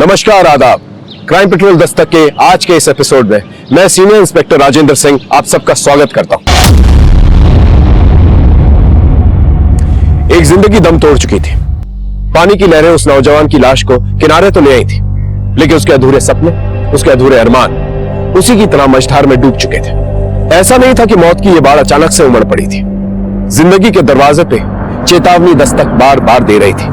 नमस्कार, आदाब। Crime petrol Dastak के आज के इस एपिसोड में मैं सीनियर इंस्पेक्टर राजेंद्र सिंह आप सबका स्वागत करता हूं। एक जिंदगी दम तोड़ चुकी थी। पानी की लहरें उस नौजवान की लाश को किनारे तो ले आई थी, लेकिन उसके अधूरे सपने, उसके अधूरे अरमान उसी की तरह मझधार में डूब चुके थे। ऐसा नहीं था कि मौत की यह बाढ़ अचानक से उमड़ पड़ी थी। जिंदगी के दरवाजे पे चेतावनी दस्तक बार बार दे रही थी,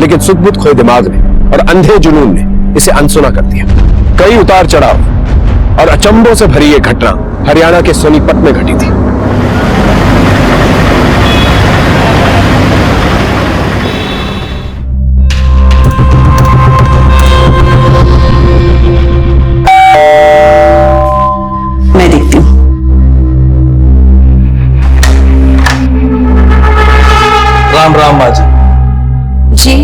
लेकिन सुध-बुध खोए दिमाग ने और अंधे जुनून ने इसे अनसुना कर दिया। कई उतार चढ़ाव और अचंभों से भरी यह घटना हरियाणा के सोनीपत में घटी थी। मैं देखती हूँ। राम राम माँ जी। जी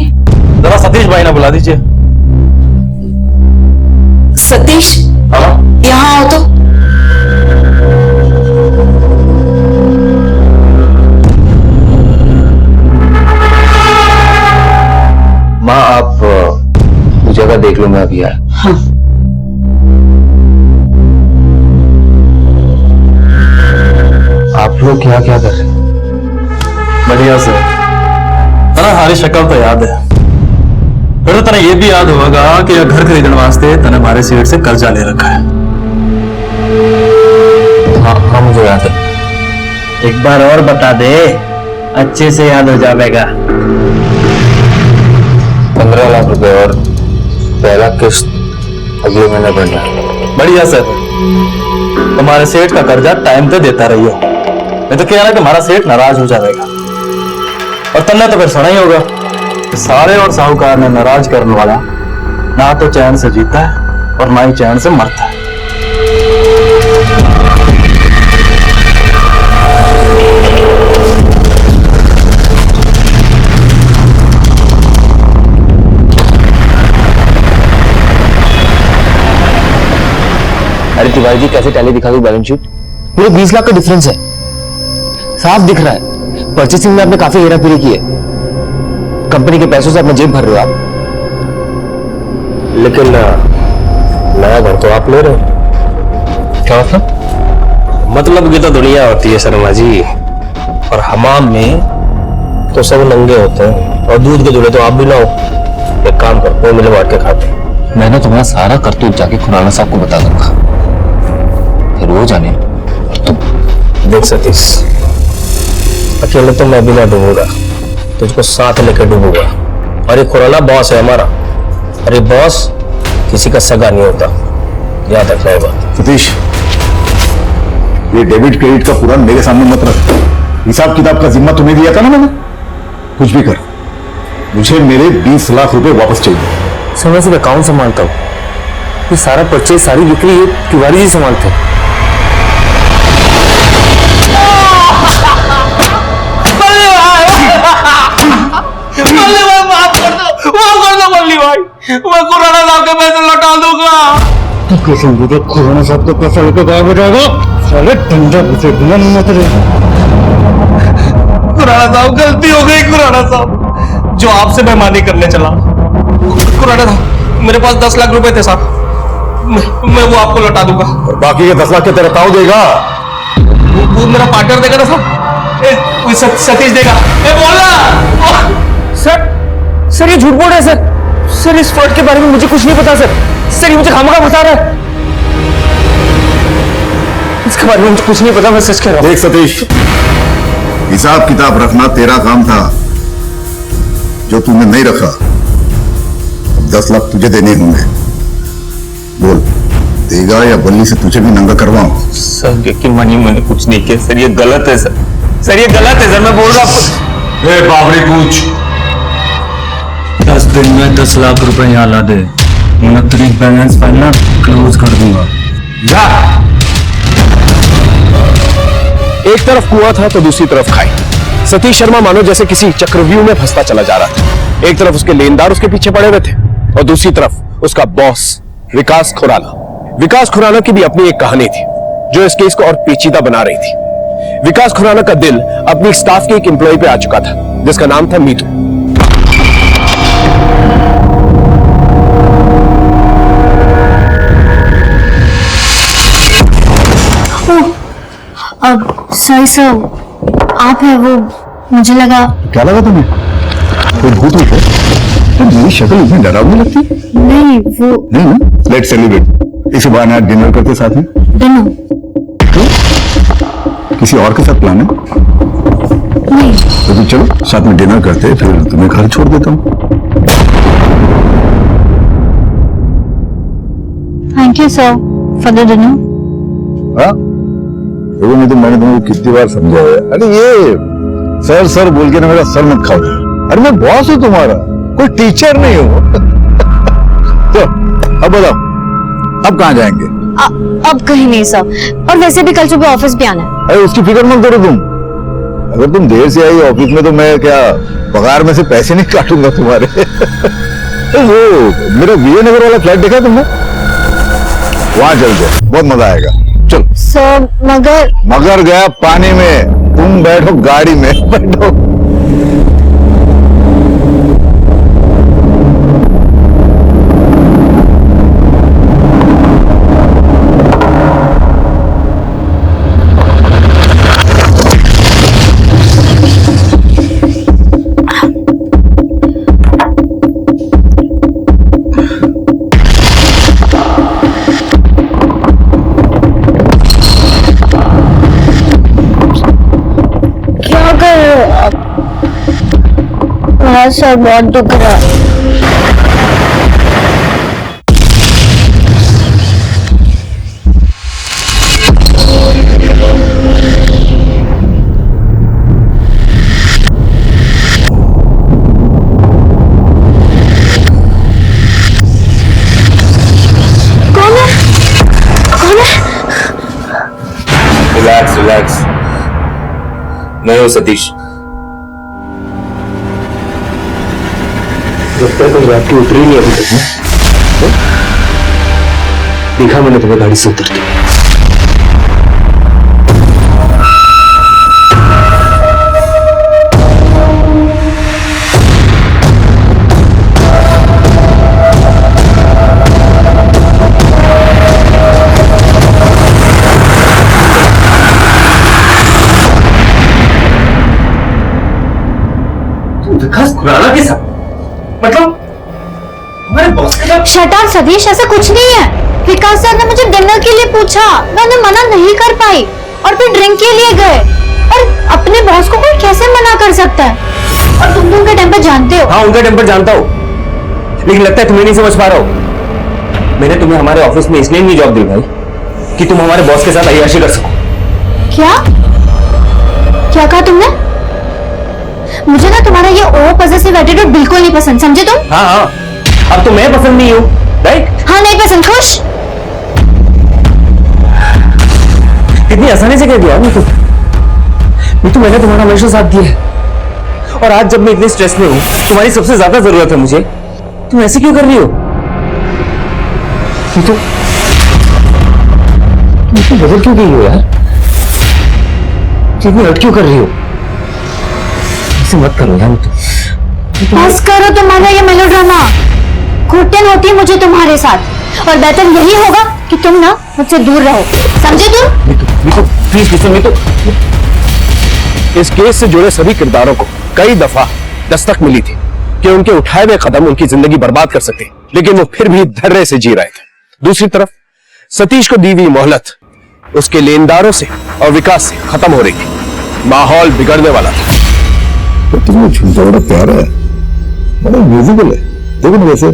जरा सतीश भाई ने बुला दीजिए। सतीश, हाँ? यहाँ आओ तो। माँ आप जगह देख लो, मैं अभी आया। हाँ। आप लोग क्या क्या कर रहे हैं? बढ़िया से तना हमारी शक्ल तो याद है। फिर तो तना ये भी याद होगा कि यह घर खरीदने वास्ते तने हमारे सेठ से कर्जा ले रखा है। हाँ मुझे याद है। एक बार और बता दे, अच्छे से याद हो जाएगा। 15 लाख रुपए और पहला किस्त अगले महीने भरना है। बढ़िया सर, तुम्हारे सेठ का कर्जा टाइम पे देता रहियो, नहीं तो क्या ना कि हमारा सेठ नाराज हो जाएगा। और तन्ने तो फिर सुना ही होगा कि सारे और साहूकार ने नाराज करने वाला ना तो चैन से जीता है और ना ही चैन से मरता है। अरे तिवारी जी, कैसे टैली दिखा दो बैलेंस शीट? पूरे 20 लाख का डिफरेंस है, साफ दिख रहा है। परचेसिंग में आपने काफी हेराफेरी की है। कंपनी के पैसों से अपना जेब भर रहे हो आप। लेकिन नया घर तो आप ले रहे हो। क्या मतलब की तो दुनिया होती है शर्मा जी, और हमाम में तो सब नंगे होते हैं, और दूध के दूल्हे तो आप भी ना हो। एक काम करते हो, मिले बांट के खाते। मैंने तुम्हारा सारा करतूत जाके खुराना साहब को बता दूंगा, फिर वो जाने। देख सतीश, अकेले तो मैं भी ना डूबूंगा, तुझको साथ लेकर डूबूंगा। और ये खुराना बॉस है हमारा, अरे बॉस किसी का सगा नहीं होता, याद रखना ये बात। सतीश, ये डेबिट क्रेडिट का पूरा मेरे सामने मत रख। हिसाब किताब का जिम्मा तुम्हें दिया था ना मैंने। कुछ भी कर, मुझे मेरे 20 लाख रुपए वापस चाहिए। समय से मैं अकाउंट संभालता हूँ, ये सारा परचेज, सारी बिक्री ये तिवारी जी संभालते हैं। मैं खुराना साहब के पैसे लौटा दूंगा। कसम से खुराना साहब को पैसा लेकर गायब हो जाएगा। साले डंडा घुसे बिना नहीं मत रहे। खुराना साहब, गलती हो गई खुराना साहब, जो आपसे बेईमानी करने चला। खुराना साहब, मेरे पास 10 लाख रुपए थे साहब, मैं वो आपको लौटा दूंगा। और बाकी के 10 लाख के तेरा ताऊ देगा। वो मेरा पार्टनर देगा ना साहब, सतीश देगा। बोला सर ये झूठ बोल रहे हैं सर, इस फ्रॉड के बारे में मुझे कुछ नहीं पता सर, ये मुझे खामखा बता रहा है। इसके बारे में मुझे कुछ नहीं पता, मैं सच कह रहा हूं। देख सतीश, हिसाब किताब रखना तेरा काम था, जो तूने नहीं रखा। 10 लाख तुझे देने होंगे। बोल, देगा या बल्ली से तुझे भी नंगा करवाऊं? सर यकीन मानिए, मैंने कुछ नहीं किया सर, ये गलत है सर, ये गलत है सर, मैं बोल रहा हूं। ए बाबरी पूछ। 10 दिन में 10 लाख रुपए यहाँ ला दे, 29 बैलेंस फाइल क्लोज कर दूंगा। जा। एक तरफ कुआं था तो दूसरी तरफ खाई। सतीश शर्मा मानो जैसे किसी चक्रव्यूह में फंसता चला जा रहा था। एक तरफ उसके लेनदार उसके पीछे पड़े हुए थे, और दूसरी तरफ उसका बॉस विकास खुराना। विकास खुराना की भी अपनी एक कहानी थी, जो इस केस को और पेचीदा बना रही थी। विकास खुराना का दिल अपनी स्टाफ के एक एम्प्लॉय पे आ चुका था, जिसका नाम था मीतू। अब सॉरी सर, आप है वो, मुझे लगा। क्या लगा तुम्हें? कोई भूत है? तो मेरी शक्ल इतनी डरावनी लगती? नहीं वो नहीं ना। Let's celebrate. इसी बहाने आज डिनर करते साथ में। डनो। किसी और के साथ प्लान है? नहीं। तो फिर चलो साथ में डिनर करते, फिर तुम्हें घर छोड़ देता हूँ। Thank you sir for the dinner. हाँ, देखो नहीं तो मैंने तुमको कितनी बार समझाया। अरे ये सर सर बोल के ना मेरा सर मत खाओ। अरे मैं बॉस हूँ तुम्हारा, कोई टीचर नहीं हूँ। तो अब बताओ, अब कहाँ जाएंगे? अब कहीं नहीं सर, और वैसे भी कल सुबह ऑफिस भी आना है। अरे उसकी फिक्र मत करो तुम। अगर तुम देर से आई ऑफिस में तो मैं क्या पगार में से पैसे नहीं काटूंगा तुम्हारे। तो वो मेरा विजयनगर वाला फ्लैट देखा तुमने? वहां चलते, बहुत मजा आएगा। चल। सर मगर गया पानी में, तुम बैठो गाड़ी में। बैठो। सर बहुत दुख रहा है। कौन है? रिलैक्स रिलैक्स, मैं हूँ सतीश। लगता है कोई बात की उतरी नहीं अभी तक ना? देखा मैंने तुम्हें गाड़ी से उतरते। विकास खुराना के साथ, मतलब हमारे बॉस के साथ? शट अप सतीश, ऐसा कुछ नहीं है। विकास सर ने मुझे डिनर के लिए पूछा, मैंने मना नहीं कर पाई और फिर ड्रिंक के लिए गए। और अपने बॉस को कोई कैसे मना कर सकता है? और तुम तो उनका टेम्पर जानते हो। हाँ, उनका टेम्पर जानता हूँ, लेकिन लगता है तुम्हें नहीं समझ पा रहा हो। मैंने तुम्हें हमारे ऑफिस में इसलिए नहीं जॉब दी भाई कि तुम हमारे बॉस के साथ अय्याशी कर सको। क्या क्या कहा तुमने? मुझे ना तुम्हारा ये ओवर पॉसेसिव एटीट्यूड बिल्कुल नहीं पसंद, समझे तुम? हाँ हाँ, अब तो मैं पसंद नहीं हूँ, राइट? हाँ नहीं पसंद। खुश? इतनी आसानी से कह दिया मीतू, मैंने तुम्हारा हमेशा साथ दिया है, और आज जब मैं इतने स्ट्रेस में हूँ, तुम्हारी सबसे ज्यादा जरूरत है मुझे, तुम ऐसे क्यों कर रही हो? मीतू, तुम बदल क्यों गई हो यार? इतनी हट क्यों कर रही हो? ऐसे मत करो यार मीतू। बस करो तुम्हारा ये मेलोड्रामा। घुटन होती है मुझे तुम्हारे साथ, और बेहतर यही होगा कि तुम ना मुझसे दूर रहो, समझे तुम? Meetu please listen Meetu. इस केस से जुड़े सभी किरदारों को कई दफा दस्तक मिली थी कि उनके उठाए हुए कदम उनकी जिंदगी बर्बाद कर सकते, लेकिन वो फिर भी धैर्य से जी रहे थे। दूसरी तरफ सतीश को दी हुई मोहलत उसके लेनदारों से और विकास से खत्म हो रही थी। माहौल बिगड़ने वाला था। तो तुम्हें झूठा बड़ा प्यारा है, बड़ा म्यूजिकल है। देखो ना वैसे।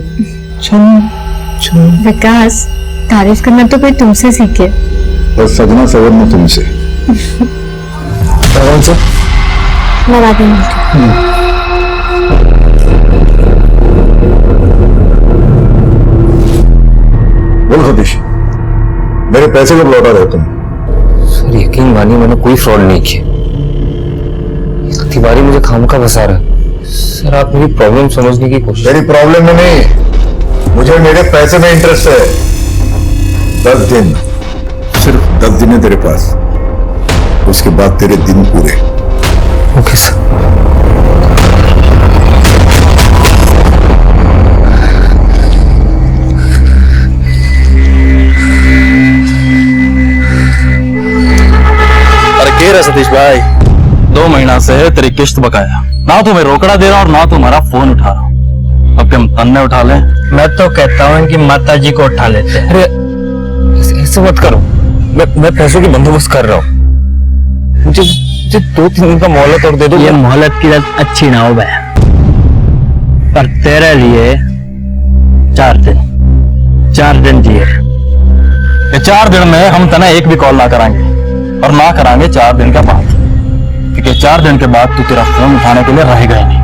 विकास, तारीफ करना तो कोई तुमसे सीखे। और सजना सवरना तुमसे। कौन सा? मैं बात नहीं करती। बोल सतीश, मेरे पैसे कब लौटा रहे तुम? सर यकीन मानिए, मैंने कोई फ्रॉड नहीं किया। तिवारी मुझे खामखा फंसा रहा है। सर आप मेरी प्रॉब्लम समझने की कोशिश। मेरी प्रॉब्लम में नहीं, मुझे मेरे पैसे में इंटरेस्ट है। 10 दिन, सिर्फ 10 दिन है तेरे पास, उसके बाद तेरे दिन पूरे। Okay sir. अरे भाई 2 महीना से तेरी किस्त बकाया, ना तुम्हें रोकड़ा दे रहा और ना तुम्हारा फोन उठा रहा हूं। अब हम तन्ने उठा लें? मैं तो कहता हूँ कि माता जी को उठा लेते हैं। अरे ऐसे मत करो, मैं पैसों की बंदोबस्त कर रहा हूँ। मुझे 2-3 दिन का मोहलत और दे दो। ये मोहलत की लत अच्छी ना हो बहन, पर तेरे लिए 4 दिन जिए। ये 4 दिन में हम तना एक भी कॉल ना कराएंगे और ना कराएंगे 4 दिन के बाद, क्योंकि 4 दिन के बाद तू तेरा फोन उठाने के लिए रहेगा ही नहीं।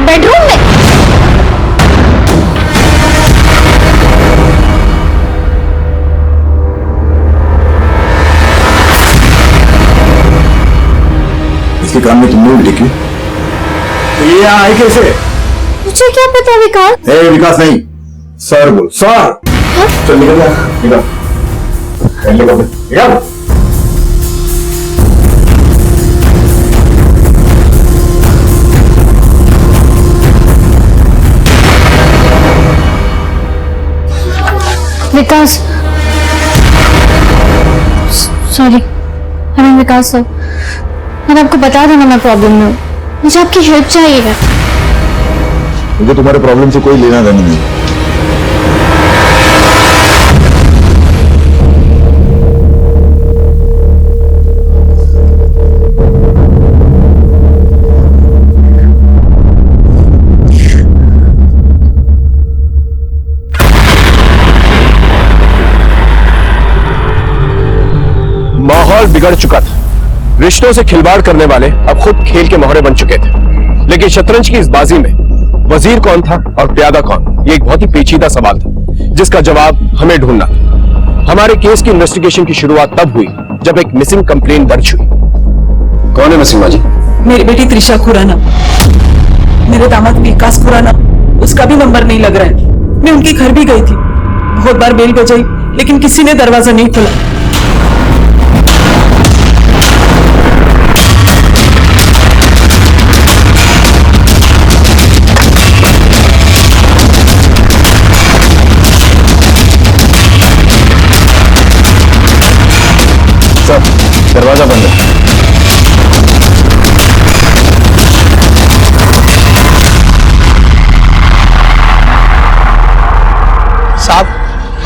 बेडरूम में। इसके काम में तुमने उल्टी की? ये यहाँ आए कैसे? मुझे क्या पता विकास? ए विकास नहीं, सर बोल, सर। चल निकल जा, निकल। निकल। विकास, सॉरी, हमें विकास सर, मैंने आपको बता देना मैं प्रॉब्लम में हूँ, मुझे आपकी हेल्प चाहिए। मुझे तुम्हारे प्रॉब्लम से कोई लेना देना नहीं। माहौल बिगड़ चुका था, रिश्तों से खिलवाड़ करने वाले अब खुद खेल के मोहरे बन चुके थे। लेकिन शतरंज की इस बाजी में वजीर कौन था और प्यादा कौन, ये एक बहुत ही पेचीदा सवाल था जिसका जवाब हमें ढूंढना था। हमारे केस की इन्वेस्टिगेशन की शुरुआत तब हुई जब एक मिसिंग कंप्लेंट दर्ज हुई। कौन है मिसिंग माजी? मेरी बेटी त्रिशा खुराना, मेरे दामाद विकास खुराना, उसका भी नंबर नहीं लग रहा है। मैं उनके घर भी गई थी, बहुत बार बेल बजाई, लेकिन किसी ने दरवाजा नहीं खोला। दरवाजा बंद है। साहब,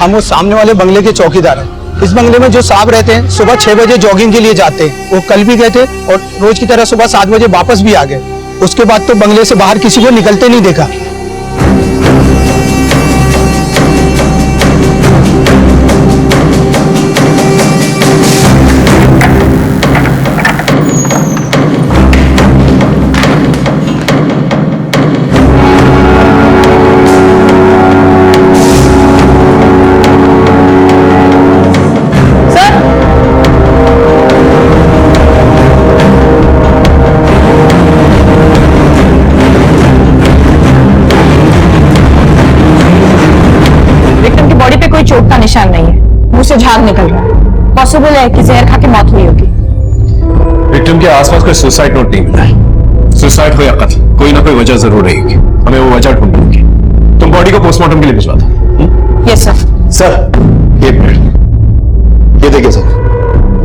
हम उस सामने वाले बंगले के चौकीदार हैं। इस बंगले में जो साहब रहते हैं सुबह 6 बजे जॉगिंग के लिए जाते हैं। वो कल भी गए थे और रोज की तरह सुबह 7 बजे वापस भी आ गए। उसके बाद तो बंगले से बाहर किसी को निकलते नहीं देखा। चोट का निशान नहीं है, मुंह से झाग निकल रहा है। पॉसिबल है कि जहर खा के मौत हुई होगी। विक्टिम के आसपास कोई सुसाइड नोट नहीं मिला है। सुसाइड हो या कत्ल, कोई ना कोई वजह जरूर रहेगी। हमें वो वजह ढूंढनी होगी। तुम बॉडी को पोस्टमार्टम के लिए भिजवा दो। Yes sir. सर, ये देखिए सर,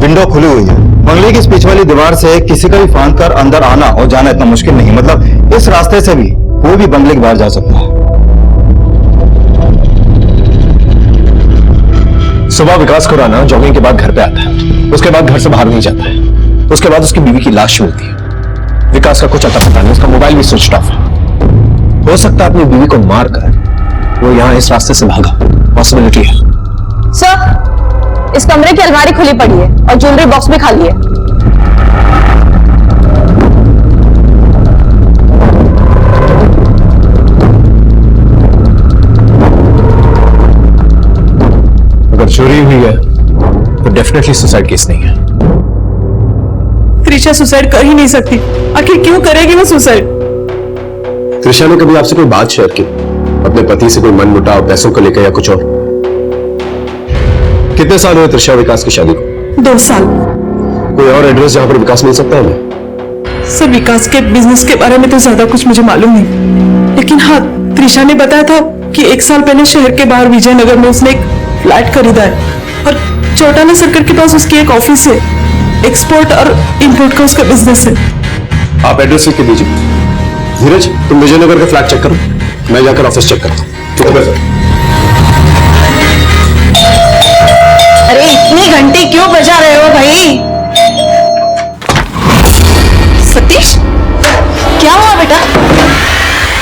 विंडो खुली हुई है। बंगले की इस बीच वाली दीवार से किसी का भी फांद कर अंदर आना और जाना इतना मुश्किल नहीं। मतलब इस रास्ते से भी कोई भी बंगले के बाहर जा सकता है। सुबह विकास खुराना जॉगिंग के बाद घर पे आता है, उसके बाद घर से बाहर नहीं जाता है, उसके बाद उसकी बीवी की लाश मिलती है। विकास का कुछ अता पता नहीं, उसका मोबाइल भी स्विच ऑफ है। हो सकता है अपनी बीवी को मारकर वो यहां इस रास्ते से भागा, पॉसिबिलिटी है। सर, इस कमरे की अलमारी खुली पड़ी है और ज्वेलरी बॉक्स भी खाली है। अगर चोरी हुई है तो डेफिनेटली सुसाइड केस नहीं है। त्रिशा सुसाइड कर ही नहीं सकती, आखिर क्यों करेगी वो सुसाइड? त्रिशा ने कभी आपसे कोई बात शेयर की, अपने पति से कोई मनमुटाव, पैसों को लेकर या कुछ और? कितने साल हुए त्रिशा विकास की शादी को? 2 साल। कोई और एड्रेस जहां पर विकास मिल सकता है हमें? सर, विकास के बिजनेस के बारे में तो ज्यादा कुछ मुझे मालूम नहीं, लेकिन हाँ, त्रिशा ने बताया था कि 1 साल पहले शहर के बाहर विजयनगर में उसने एक फ्लैट खरीदा है और चौटाला सर्कल के पास उसकी एक ऑफिस है। एक्सपोर्ट और इंपोर्ट का उसका बिजनेस है। आप एड्रेस लिख के दीजिए। धीरज, तुम विजयनगर का फ्लैट चेक करो, मैं जाकर ऑफिस चेक करता हूँ। ठीक है सर। अरे इतनी घंटी क्यों बजा रहे हो भाई? सतीश, क्या हुआ बेटा?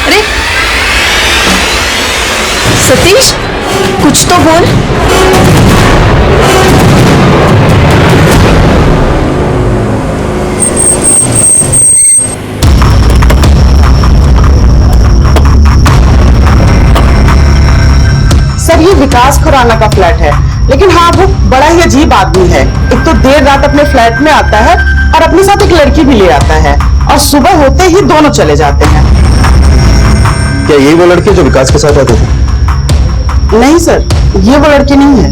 अरे सतीश, कुछ तो बोल। सर, ये विकास खुराना का फ्लैट है, लेकिन हाँ, वो बड़ा ही अजीब आदमी है। एक तो देर रात अपने फ्लैट में आता है और अपने साथ एक लड़की भी ले आता है और सुबह होते ही दोनों चले जाते हैं। क्या यही वो लड़की जो विकास के साथ आती थी? नहीं सर, ये वो लड़की नहीं है।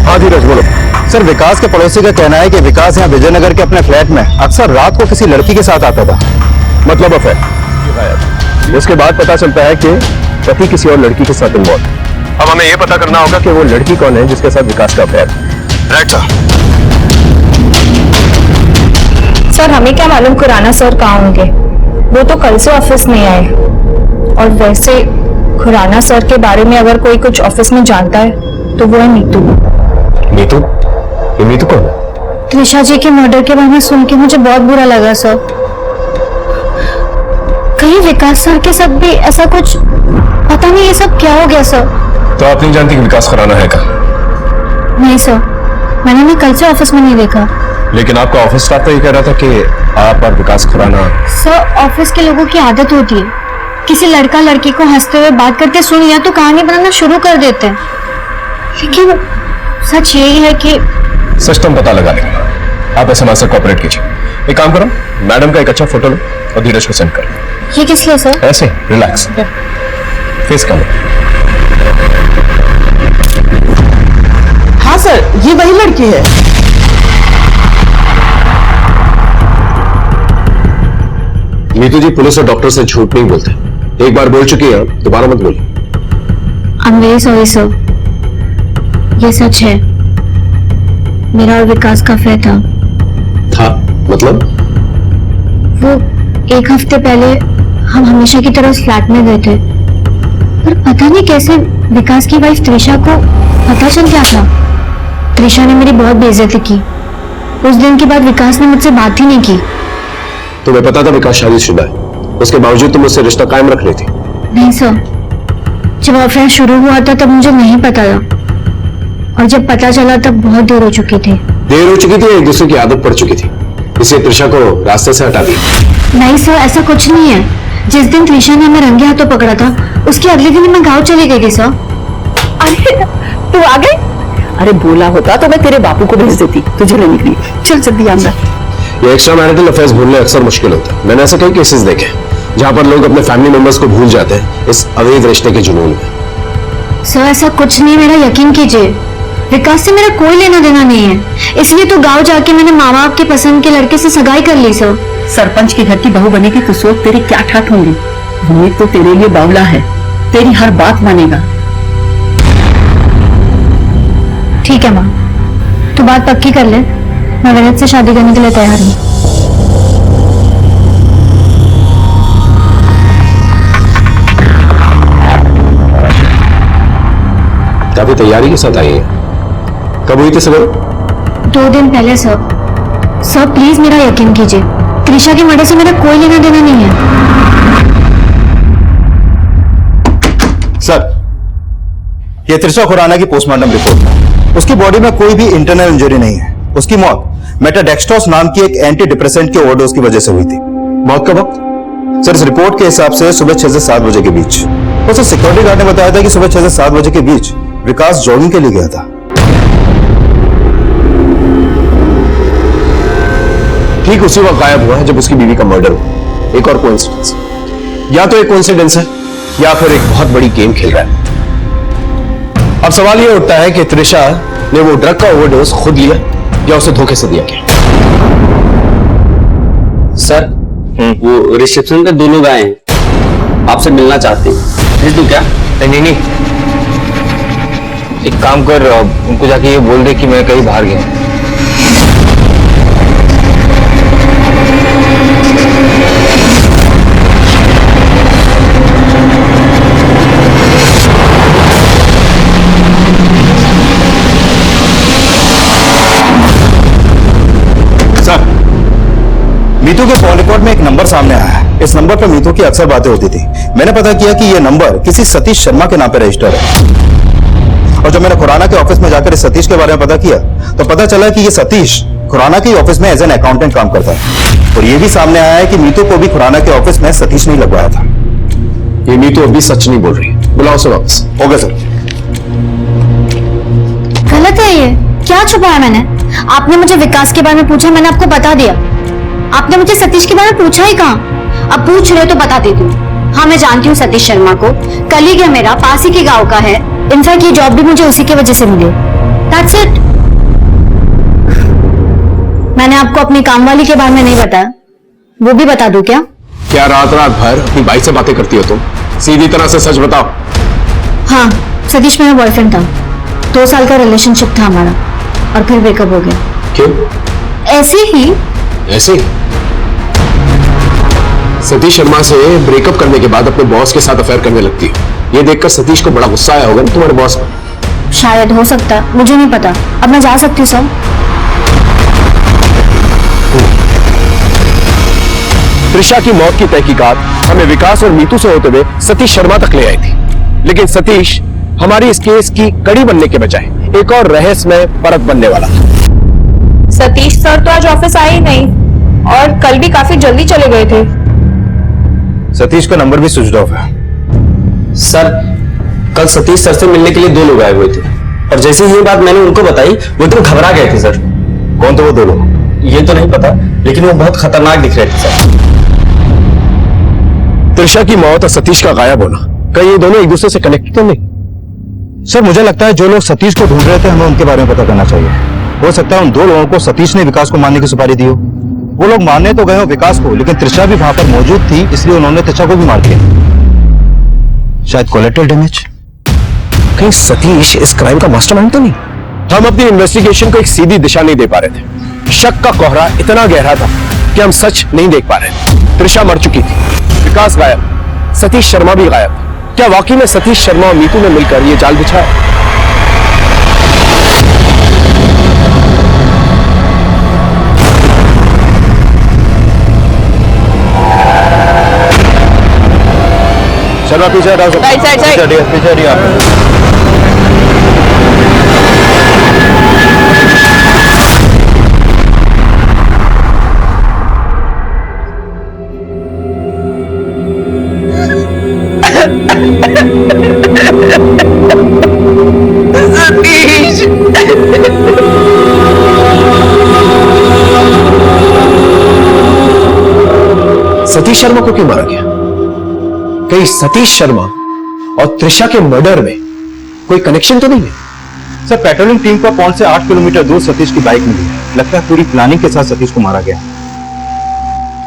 हाँ धीरज, बोलो। सर, विकास के पड़ोसी का कहना है कि विकास यहाँ विजयनगर के अपने फ्लैट में अक्सर रात को किसी लड़की के साथ आता था। मतलब अफेयर। उसके बाद पता चलता है कि पति किसी और लड़की के साथ इन्वॉल्व। अब हमें यह पता करना होगा कि वो लड़की कौन है जिसके साथ विकास का अफेयर है। Right sir. सर, हमें क्या मालूम खुराना सर कहाँ होंगे? वो तो कल से ऑफिस नहीं आए। और वैसे खुराना सर के बारे में अगर कोई कुछ ऑफिस में जानता है तो वो है नीतू। नीतू? ये नीतू कौन है? त्रिशा जी के मर्डर के बारे में सुन के मुझे बहुत बुरा लगा सर। कहीं विकास सर के साथ भी ऐसा कुछ, पता नहीं ये सब क्या हो गया सर। तो आप नहीं जानती कि विकास खुराना है का? नहीं सर, मैंने भी कल से ऑफिस में नहीं देखा। लेकिन आपका ऑफिस स्टाफ तो ये कह रहा था कि आप और विकास खुराना। सर, ऑफिस के लोगों की आदत होती है, किसी लड़का लड़की को हंसते हुए बात करते सुन लिया तो कहानी बनाना शुरू कर देते हैं। लेकिन सच यही है कि सच तो हम पता लगा लेंगे। आप ऐसे हमारे साथ कोऑपरेट कीजिए। एक काम करो, मैडम का एक अच्छा फोटो लो और धीरज को सेंड करो। ये किस लिए सर? ऐसे रिलैक्स, फेस कर लो। हाँ सर, ये वही लड़की है। नीतू जी, पुलिस और डॉक्टर से झूठ नहीं बोलते। एक बार बोल चुकी है, दोबारा मत बोलिए। I am very sorry sir, ये सच है। मेरा और विकास का अफेयर था। मतलब? वो 1 हफ्ते पहले हम हमेशा की तरह उस फ्लैट में गए थे, पर पता नहीं कैसे विकास की वाइफ त्रिशा को पता चल गया था। त्रिशा ने मेरी बहुत बेइज्जती की। उस दिन के बाद विकास ने मुझसे बात ही नहीं की। तुम्हें पता था विकास शादीशुदा है, उसके बावजूद तुम उससे रिश्ता कायम रख रही थी? नहीं सर, जब अफेयर शुरू हुआ था तब मुझे नहीं पता था, और जब पता चला तब बहुत देर हो चुकी थी। देर हो चुकी थी, एक दूसरे की आदत पड़ चुकी थी, इसलिए त्रिशा को रास्ते से हटा दिया। नहीं सर, ऐसा कुछ नहीं है। जिस दिन त्रिशा ने हमें रंगे हाथों पकड़ा था, उसके अगले दिन मैं गांव चली गई थी सर। अरे तू आ गई? अरे बोला होता तो मैं तेरे बापू को भेज देती तुझे लेने के लिए। चल जल्दी अंदर। ये एक्स्ट्रा मैरिटल अफेयर्स भूलने अक्सर मुश्किल होता है। मैंने ऐसे कई केसेस देखे जहां पर लोग अपने फैमिली मेंबर्स को भूल जाते हैं इस अवैध रिश्ते के जुनून में। सर, ऐसा कुछ नहीं, मेरा यकीन कीजिए। विकास से मेरा कोई लेना देना नहीं है, इसलिए तो गांव जाके मैंने माँ बाप के पसंद के लड़के से सगाई कर ली सर। सरपंच के घर की बहू बनेगी तो सोच तेरे क्या ठाठ होंगे। वो तो तेरे लिए बावला है, तेरी हर बात मानेगा। ठीक है माँ, तू बात पक्की कर ले, मैं विनीत से शादी करने के लिए तैयार हूँ। काफी तैयारी के साथ आई है। कब हुई थी सर? 2 दिन पहले सर। सर प्लीज मेरा यकीन कीजिए, त्रिशा के मर्डर से मेरा कोई लेना देना नहीं है। सर, ये त्रिशा खुराना की पोस्टमार्टम रिपोर्ट है। उसकी बॉडी में कोई भी इंटरनल इंजरी नहीं है। उसकी मौत मेटाडेक्सट्रोस नाम की एक एंटी डिप्रेसेंट के ओवरडोज की वजह से हुई थी। मौत का वक्त? सर, इस रिपोर्ट के हिसाब से सुबह 6 से 7 बजे के बीच। तो सर, सिक्योरिटी गार्ड ने बताया था कि सुबह 6 से 7 बजे के बीच विकास जॉगिंग के लिए गया था। ठीक उसी वक्त गायब हुआ है जब उसकी बीवी का मर्डर हुआ। एक और कोइंसिडेंस, या तो एक कोइंसिडेंस है या फिर एक बहुत बड़ी गेम खेल रहा है। अब सवाल यह उठता है कि त्रिशा ने वो ड्रग का ओवरडोज खुद लिया या उसे धोखे से दिया गया। सर, वो रिसेप्शन पे 2 लोग आए हैं, आपसे मिलना चाहते हैं। भेज दूं क्या? नहीं, एक काम कर, उनको जाके ये बोल दे कि मैं कहीं बाहर गया हूं। मीतू के कॉल रिकॉर्ड में एक नंबर सामने आया है। इस नंबर पर मीतू की अक्सर बातें होती थी। मैंने पता किया कि यह नंबर किसी सतीश शर्मा के नाम पर रजिस्टर है। और जब मैंने खुराना के ऑफिस में जाकर इस सतीश के बारे में पता किया तो पता चला कि यह सतीश खुराना के ऑफिस में एज एन अकाउंटेंट काम करता है। और यह भी सामने आया है कि मीतू को भी खुराना के ऑफिस में सतीश ने लगवाया था। ये मीतू अभी सच नहीं बोल रही। बुलाओ उसे वापस। Okay sir. गलत है ये। क्या छुपाया मैंने? आपने मुझे विकास के बारे में पूछा, मैंने आपको बता दिया। आपने मुझे सतीश के बारे में पूछा ही कहाँ? अब पूछ रहे हो तो बता देती हूँ। हाँ, मैं जानती हूँ सतीश शर्मा को। कलीग है मेरा, पास ही के गांव का है। इनफैक्ट ये जॉब भी मुझे उसी की वजह से मिली। That's it. मैंने आपको अपनी कामवाली के बारे में नहीं बताया, वो भी बता दूं क्या? क्या रात भर अपनी बाई से बातें करती हो तुम? सीधी तरह से सच बताओ। हाँ, सतीश मेरा बॉयफ्रेंड था। 2 साल का रिलेशनशिप था हमारा और फिर ब्रेकअप हो गया। क्यों? ऐसे ही। ऐसे ही? सतीश शर्मा से ब्रेकअप करने के बाद अपने बॉस के साथ अफेयर करने लगती है। ये देखकर सतीश को बड़ा गुस्सा आया होगा ना तुम्हारे बॉस को। शायद, हो सकता है, मुझे नहीं पता। अब मैं जा सकती हूँ सर? त्रिशा की मौत की तहकीकात हमें विकास और मीतू से होते हुए सतीश शर्मा तक ले आई थी, लेकिन सतीश हमारी इस केस की कड़ी बनने के बजाय एक और रहस्यमय परत बनने वाला था। सतीश सर तो आज ऑफिस आए ही नहीं और कल भी काफी जल्दी चले गए थे। सतीश का नंबर भी स्विच ऑफ है। सर, कल सतीश सर से मिलने के लिए 2 लोग आए हुए थे और जैसे ही ये बात मैंने उनको बताई वो एकदम घबरा गए थे। सर, कौन थे वो 2 लोग? ये तो नहीं पता, लेकिन वो बहुत खतरनाक दिख रहे थे। सर, त्रिशा की मौत और सतीश का गायब होना, कहीं ये दोनों एक दूसरे से कनेक्टेड तो नहीं? सर, मुझे लगता है जो लोग सतीश को ढूंढ रहे थे हमें उनके बारे में पता करना चाहिए। हो सकता है उन 2 लोगों को सतीश ने विकास को मारने की सुपारी दी हो। वो लोग मारने तो गए हो विकास को, लेकिन त्रिशा भी वहां पर मौजूद थी, इसलिए उन्होंने त्रिशा को भी मार दिया। शायद कोलेटरल डैमेज। कहीं सतीश इस क्राइम का मास्टरमाइंड तो नहीं? हम अपनी इन्वेस्टिगेशन को एक सीधी दिशा नहीं दे पा रहे थे। शक का कोहरा इतना गहरा था कि हम सच नहीं देख पा रहे थे। त्रिशा मर चुकी थी, विकास गायब, सतीश शर्मा भी गायब। क्या वाकई में सतीश शर्मा और मीतू ने मिलकर ये जाल बिछाया? शर्मा पीछे हटाओ। Right side side. पीछे हटिए आप। सतीश शर्मा को क्यों मारा गया? कहीं सतीश शर्मा और त्रिशा के मर्डर में कोई कनेक्शन तो नहीं है? सर, पेट्रोलिंग टीम को पॉइंट से 8 किलोमीटर दूर सतीश की बाइक मिली है। लगता है पूरी प्लानिंग के साथ सतीश को मारा गया।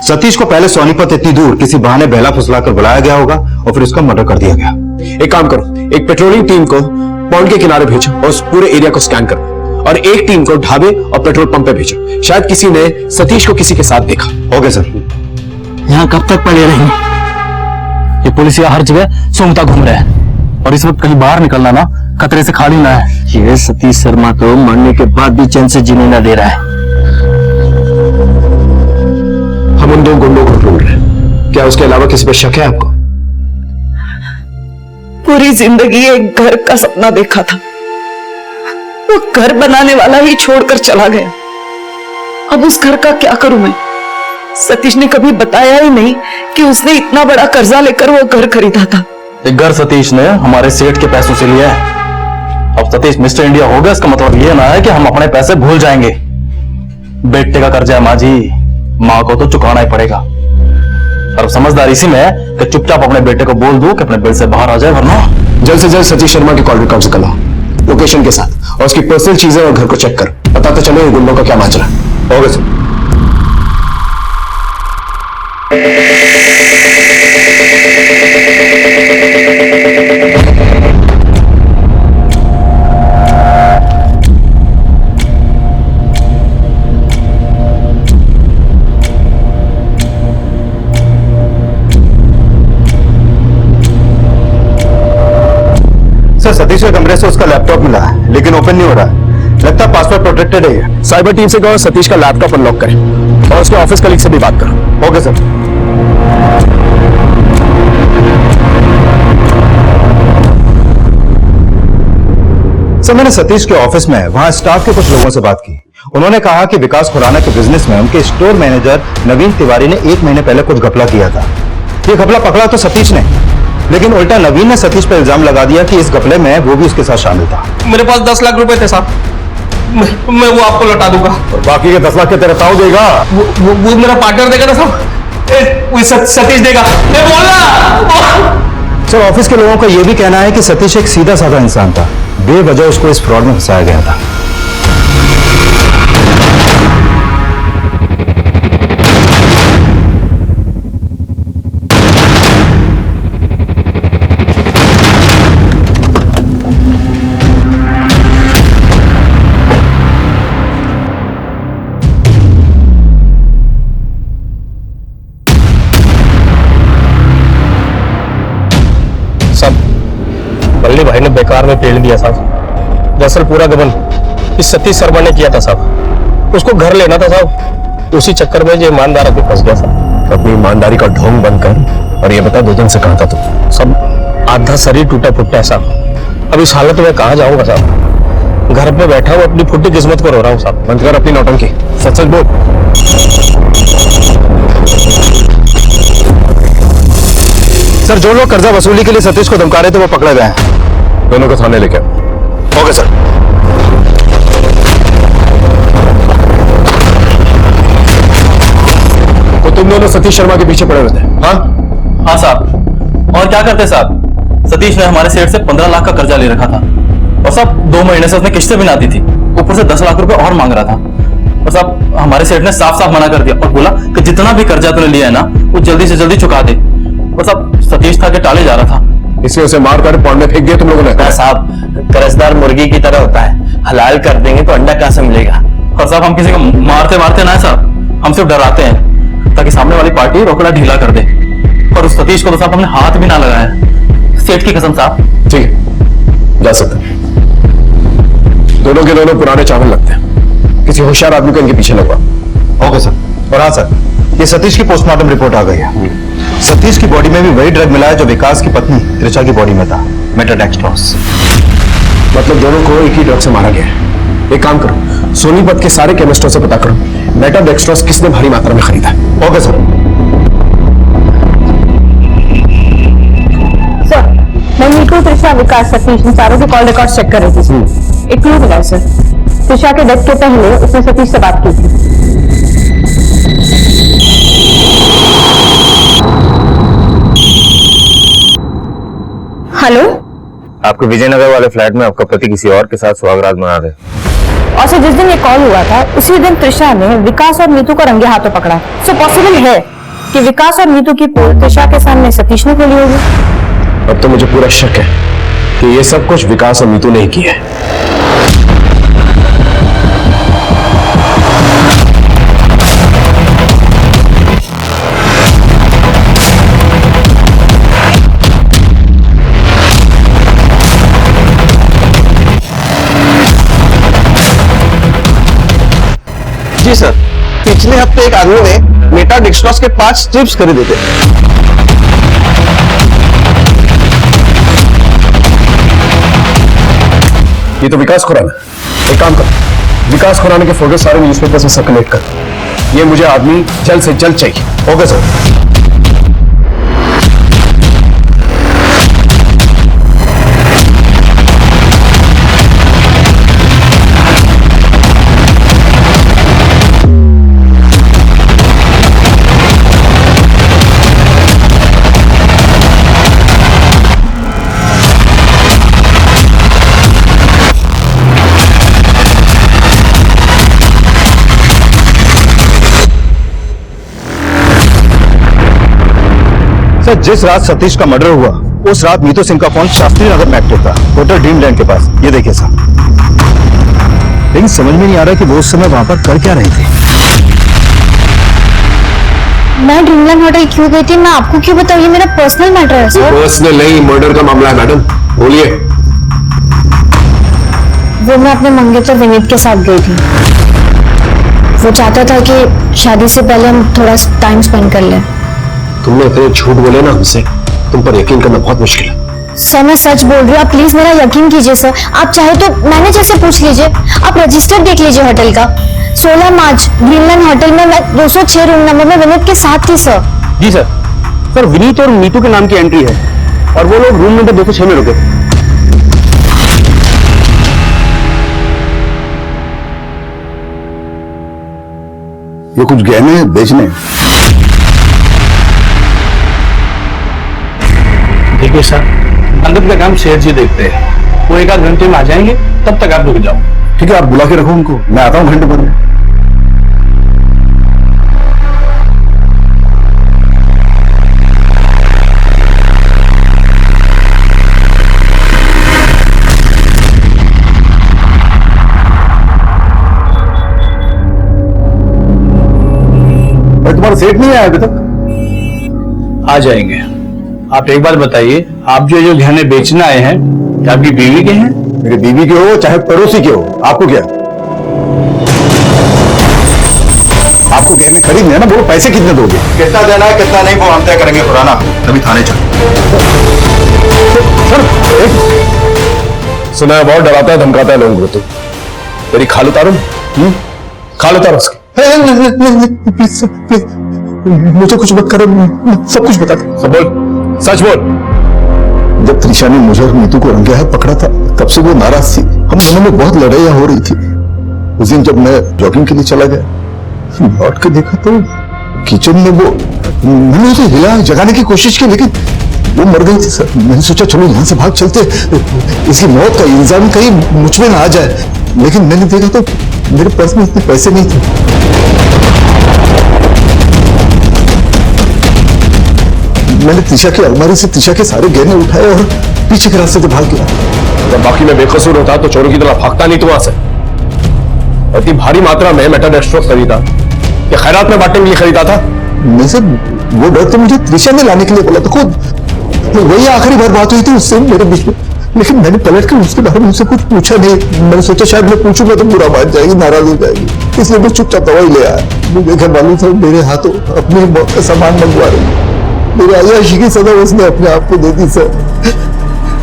सतीश को पहले सोनीपत इतनी दूर किसी बहाने बहला फुसलाकर बुलाया गया होगा और फिर उसका मर्डर कर दिया गया। एक काम करो, एक पेट्रोलिंग टीम को पॉइंट के किनारे भेजो और उस पूरे एरिया को स्कैन करो। और एक टीम को ढाबे और पेट्रोल पंप पे भेजो। शायद किसी ने सतीश को किसी के साथ देखा। Okay sir. यहाँ कब तक पड़े रहेंगे? ये पुलिसिया हर जगह सूंघता घूम रहे हैं और इस वक्त कहीं बाहर निकलना ना खतरे से खाली ना है। ये सतीश शर्मा को मरने के बाद भी चैन से जीने ना दे रहा है। हम उन दो गुंडों को ढूंढ रहे हैं। क्या उसके अलावा किसी पर शक है आपको? पूरी जिंदगी एक घर का सपना देखा था, वो घर बनाने वाला ही छोड़कर चला गया। अब उस घर का क्या करूं मैं? सतीश ने कभी बताया ही नहीं कि उसने इतना बड़ा कर्जा लेकर वो घर खरीदा था। एक घर सतीश ने हमारे सेठ के पैसों से लिया है। अब सतीश मिस्टर इंडिया हो गया, इसका मतलब ये ना है कि हम अपने पैसे भूल जाएंगे। बेटे का कर्जा है माँ जी, माँ को तो चुकाना ही पड़ेगा। और समझदारी इसी में है कि चुपचाप अपने बेटे को बोल दूं कि अपने बिल से बाहर आ जाए, वरना जल्द से जल्द सतीश शर्मा के कॉल रिकॉर्ड निकलो, लोकेशन के साथ, और उसकी पर्सनल चीजें और घर को चेक कर। पता तो चले गुंडों का क्या माजरा है। Okay sir. सर सतीश के कमरे से उसका लैपटॉप मिला है, लेकिन ओपन नहीं हो रहा है। लगता है पासवर्ड प्रोटेक्टेड है। साइबर टीम से कहो सतीश का लैपटॉप अनलॉक करें और उसके ऑफिस कलीग से भी बात करो। Okay sir. सर मैंने सतीश के ऑफिस में वहां स्टाफ के कुछ लोगों से बात की। उन्होंने कहा कि विकास खुराना के बिजनेस में उनके स्टोर मैनेजर नवीन तिवारी ने 1 महीने पहले कुछ घपला किया था। ये घपला पकड़ा तो सतीश ने, लेकिन उल्टा नवीन ने सतीश पर इल्जाम लगा दिया कि इस घपले में वो भी उसके साथ शामिल था। मेरे पास 10 लाख रुपए थे साहब, मैं वो आपको लौटा दूंगा। और बाकी के 10 लाख के तेरा ताऊ देगा? वो मेरा पार्टनर देगा ना साहब, सतीश देगा। मैं बोल रहा। सर ऑफिस के लोगों का यह भी कहना है कि सतीश एक सीधा साधा इंसान था, बेवजह उसको इस फ्रॉड में फंसाया गया था। बल्ली भाई ने बेकार में पेड़ दिया साहब। दरअसल पूरा गबन इस सतीश शर्मा ने किया था साहब। उसको घर लेना था साहब, उसी चक्कर में जो ईमानदार आदमी फंस गया साहब। अपनी ईमानदारी का ढोंग बंद कर और ये बता 2 दिन से कहां था तू? सब आधा शरीर टूटा फुटा है साहब। अब इस हालत में कहां जाऊंगा साहब? घर पे बैठा हूँ, अपनी फुटी किस्मत को रो रहा हूँ साहब। बंद कर अपनी नौटंकी, सच सच बोल। सर जो लोग कर्जा वसूली के लिए सतीश को धमका रहे थे वो पकड़े गए हैं। दोनों को थाने लेके आओ। Okay sir. तो तुम दोनों सतीश शर्मा के पीछे पड़े हुए थे? हाँ साहब। और क्या करते साहब, सतीश ने हमारे सेठ से 15 लाख का कर्जा ले रखा था और साहब 2 महीने से उसने किस्तें भी ना दी थी, ऊपर से 10 लाख रुपए और मांग रहा था। और साहब हमारे सेठ ने साफ साफ मना कर दिया और बोला कि जितना भी कर्जा तूने लिया है ना वो जल्दी से जल्दी चुका दे। और साहब सतीश था कि टाले जा रहा था, इसलिए उसे मारकर पौंड में फेंक दिया तुम लोगों ने? साहब कर्जदार मुर्गी की तरह होता है, हलाल कर देंगे तो अंडा कहां से मिलेगा? और साहब हम किसी को मारते मारते ना है साहब, हम सिर्फ डराते हैं ताकि सामने वाली पार्टी रोकड़ा ढीला कर दे। और उस सतीश को तो साहब हमने हाथ भी ना लगाया, सेठ की कसम साहब। ठीक है, जा सकते हैं। दोनों के दोनों पुराने चावल लगते हैं, किसी होशियार आदमी को इनके पीछे लगवा। Okay sir. और हाँ सर, ये सतीश की पोस्टमार्टम रिपोर्ट आ गई है। सतीश की बॉडी में भी वही ड्रग मिला है जो विकास की पत्नी त्रिशा की बॉडी में था, मेटाडेक्सट्रॉस। मतलब दोनों को एक ही ड्रग से मारा गया है। एक काम करो, सोनीपत के सारे केमिस्टों से पता करो मेटाडेक्सट्रॉस किसने भारी मात्रा में खरीदा है। Okay sir. सर मैं नीतू, त्रिशा, विकास, सतीश इन सारों के कॉल रिकॉर्ड चेक कर रही थी। एक क्लू मिला सर, त्रिशा के डेथ के पहले उसने सतीश से बात की थी। हेलो, आपके विजयनगर वाले फ्लैट में आपका पति किसी और के साथ सुहागरात मना रहे। और सर जिस दिन ये कॉल हुआ था उसी दिन त्रिशा ने विकास और नीतू को रंगे हाथों पकड़ा। सो पॉसिबल है कि विकास और नीतू की पोल त्रिशा के सामने सतीश ने खोली होगी। अब तो मुझे पूरा शक है कि ये सब कुछ विकास और नीतू ने ही किया है। जी सर, पिछले हफ्ते एक आदमी ने मेटा डिक्सट्रॉस के 5 स्ट्रिप्स खरीदे थे। ये तो विकास खुराना। एक काम कर, विकास खुराना के फोटो सारे न्यूज़पेपर्स में सर्कुलेट कर। ये मुझे आदमी जल्द से जल्द चाहिए। Okay sir. सर, जिस रात सतीश का मर्डर हुआ उस रात मीतू सिंह का फोन शास्त्री नगर में एक्टिव था, होटल ड्रीमलैंड के पास। ये देखिए सर। लेकिन समझ में नहीं आ रहा कि वो उस समय वहां पर कर क्या रहे थे। मैं ड्रीमलैंड होटल क्यों गई थी मैं आपको क्यों बताऊं? ये मेरा पर्सनल मैटर है सर। पर्सनल नहीं, मर्डर का मामला है मैडम। बोलिए। वो मैं अपने मंगेतर विनीत के साथ गई थी। वो चाहता था कि शादी से पहले हम थोड़ा टाइम स्पेंड कर लें। तुमने इतने झूठ बोले ना हमसे, तुम पर यकीन करना बहुत मुश्किल है। सर मैं सच बोल रही हूँ, आप प्लीज मेरा यकीन कीजिए सर। आप चाहे तो मैनेजर से पूछ लीजिए, आप रजिस्टर देख लीजिए होटल का। 16 मार्च ड्रीमलैंड होटल में मैं 206 रूम नंबर में विनीत के साथ थी सर। जी सर। सर विनीत और मीतू के नाम की एंट्री है और वो लोग रूम नंबर 206 में रुके थे। ये कुछ गहने बेचने। देखिए सर, अंदर का काम शेर जी देखते हैं, वो 1 आध घंटे में आ जाएंगे, तब तक आप रुक जाओ। ठीक है, आप बुला के रखो उनको, मैं आता हूँ घंटे भर में। तुम्हारा सेठ नहीं आया अभी तक? आ जाएंगे। आप एक बात बताइए, आप जो गहने बेचने आए हैं, क्या आपकी बीवी के हैं? मेरी बीवी के हो चाहे पड़ोसी के हो, आपको क्या? आपको गहने खरीदने हैं ना, बोलो पैसे कितने दोगे? कितना देना है कितना नहीं वो हम तय करेंगे खुराना। अभी थाने चल। सुना है बहुत डराता है धमकाता है लोगों को। तो तेरी खाल उतारूं? खाल उतार उसकी। मुझे कुछ मत करो, सब कुछ बता दो। सब बोल, सच बोल। जब त्रिशा ने मुझे और नीतू को रंगे हाथ पकड़ा था, तब से वो नाराज थी। हम दोनों में बहुत लड़ाइयां हो रही थी। उस दिन जब मैं जॉगिंग के लिए चला गया, लौट के देखा तो किचन में वो, मैंने उसे हिला जगाने की कोशिश की, लेकिन वो मर गई थी सर। मैंने सोचा चलो यहां से भाग चलते, इसकी मौत का इल्जाम कहीं मुझ में ना आ जाए। लेकिन मैंने देखा तो मेरे पर्स में इतने पैसे नहीं थे। मैंने त्रिशा की अलमारी से त्रिशा के सारे गहने उठाए और पीछे के रास्ते से भाग गया। जब बाकी में बेकसूर होता तो चोरों की तरह भागता नहीं तू वहां से। इतनी भारी मात्रा में मेटाडेक्सट्रोस खरीदा या खैरात में बांटने के लिए खरीदा था? नहीं सर, वो डर तो मुझे त्रिशा ने लाने के लिए बोला था खुद। वही आखिरी बार बात हुई थी उससे मेरे बीच में। लेकिन मैंने पलट कर उसके बारे में मुझसे कुछ पूछा नहीं। मैंने सोचा शायद मैं पूछूंगा तो बुरा मान जाएगी, नाराज हो जाएगी, इसलिए मैं चुपचाप दवाई ले आया। मुझे घर वालों से मेरे हाथों अपनी मौत का सामान मंगवा रही। मेरी अय्याशी की सजा उसने अपने आप को दे दी सर।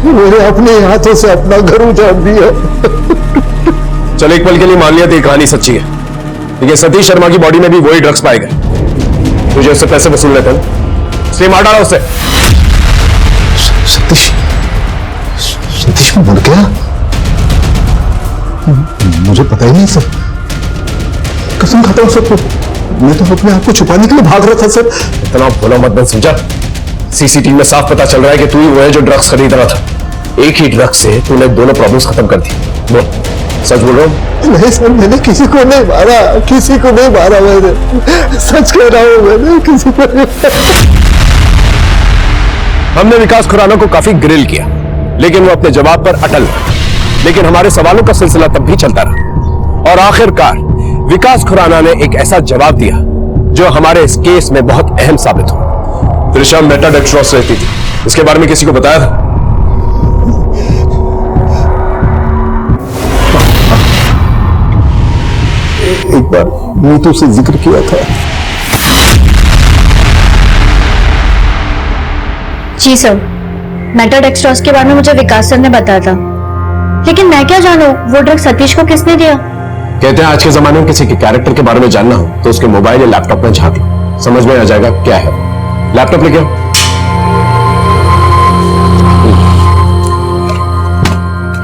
मेरे अपने हाथों से अपना घर उजाड़ दिया। चल एक पल के लिए मान लिया तो कहानी सच्ची है, लेकिन सतीश शर्मा की बॉडी में भी वही ड्रग्स पाए गए। तुझे उससे पैसे वसूल लेते हैं, इसलिए मार डाला उससे। सतीश मर गया? मुझे पता ही नहीं सर, कसम खाता हूं सबको। मैं तो अपने आप को छुपाने के लिए भाग रहा था सर। इतना भोला मत बन समझा। सीसीटीवी में साफ पता चल रहा है कि तू ही वो है जो ड्रग्स खरीद रहा था। एक ही ड्रग्स से तूने दोनों प्रॉब्लम्स खत्म कर दी। बोल, सच बोल रहा हूं? नहीं सर, मैंने किसी को नहीं मारा, किसी को नहीं मारा। मैंने सच कह रहा हूं, मैंने किसी को नहीं मारा। हमने विकास खुराना को काफी ग्रिल किया, लेकिन वो अपने जवाब पर अटल रहा। लेकिन हमारे सवालों का सिलसिला तब भी चलता रहा और आखिरकार विकास खुराना ने एक ऐसा जवाब दिया जो हमारे इस केस में बहुत अहम साबित हुआ। त्रिशा मेटाडेक्सट्रोस रहती थी, इसके बारे में किसी को बताया था? एक बार नीतू से जिक्र किया था। जी सर, मेटाडेक्सट्रॉस के बारे में मुझे विकास सर ने बताया था, लेकिन मैं क्या जानूं वो ड्रग सतीश को किसने दिया। कहते हैं आज के जमाने में किसी के कैरेक्टर के बारे में जानना हो तो उसके मोबाइल या लैपटॉप में झांक लो, समझ में आ जाएगा क्या है। लैपटॉप लेके आओ।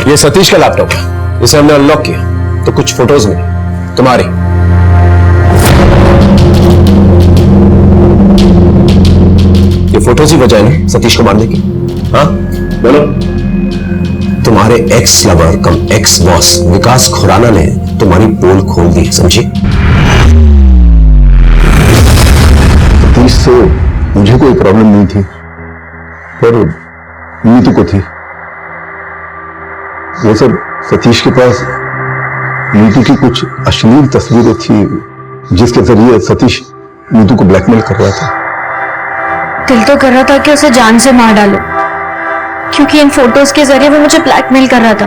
ये सतीश का लैपटॉप है, इसे हमने अनलॉक किया तो कुछ फोटोज मिली तुम्हारी। ये फोटोज ही वजह है ना सतीश को मारने की? हाँ बोलो। तुम्हारे एक्स लवर कम एक्स बॉस विकास खुराना ने तुम्हारी पोल खोल दी, समझे? सतीश से मुझे कोई प्रॉब्लम नहीं थी, पर नीतू को थी। वो सब सतीश के पास नीतू की कुछ अश्लील तस्वीरें थी जिसके जरिए सतीश नीतू को ब्लैकमेल कर रहा था। दिल तो कर रहा था कि उसे जान से मार डालो, क्योंकि इन फोटोज के जरिए वो मुझे ब्लैकमेल कर रहा था।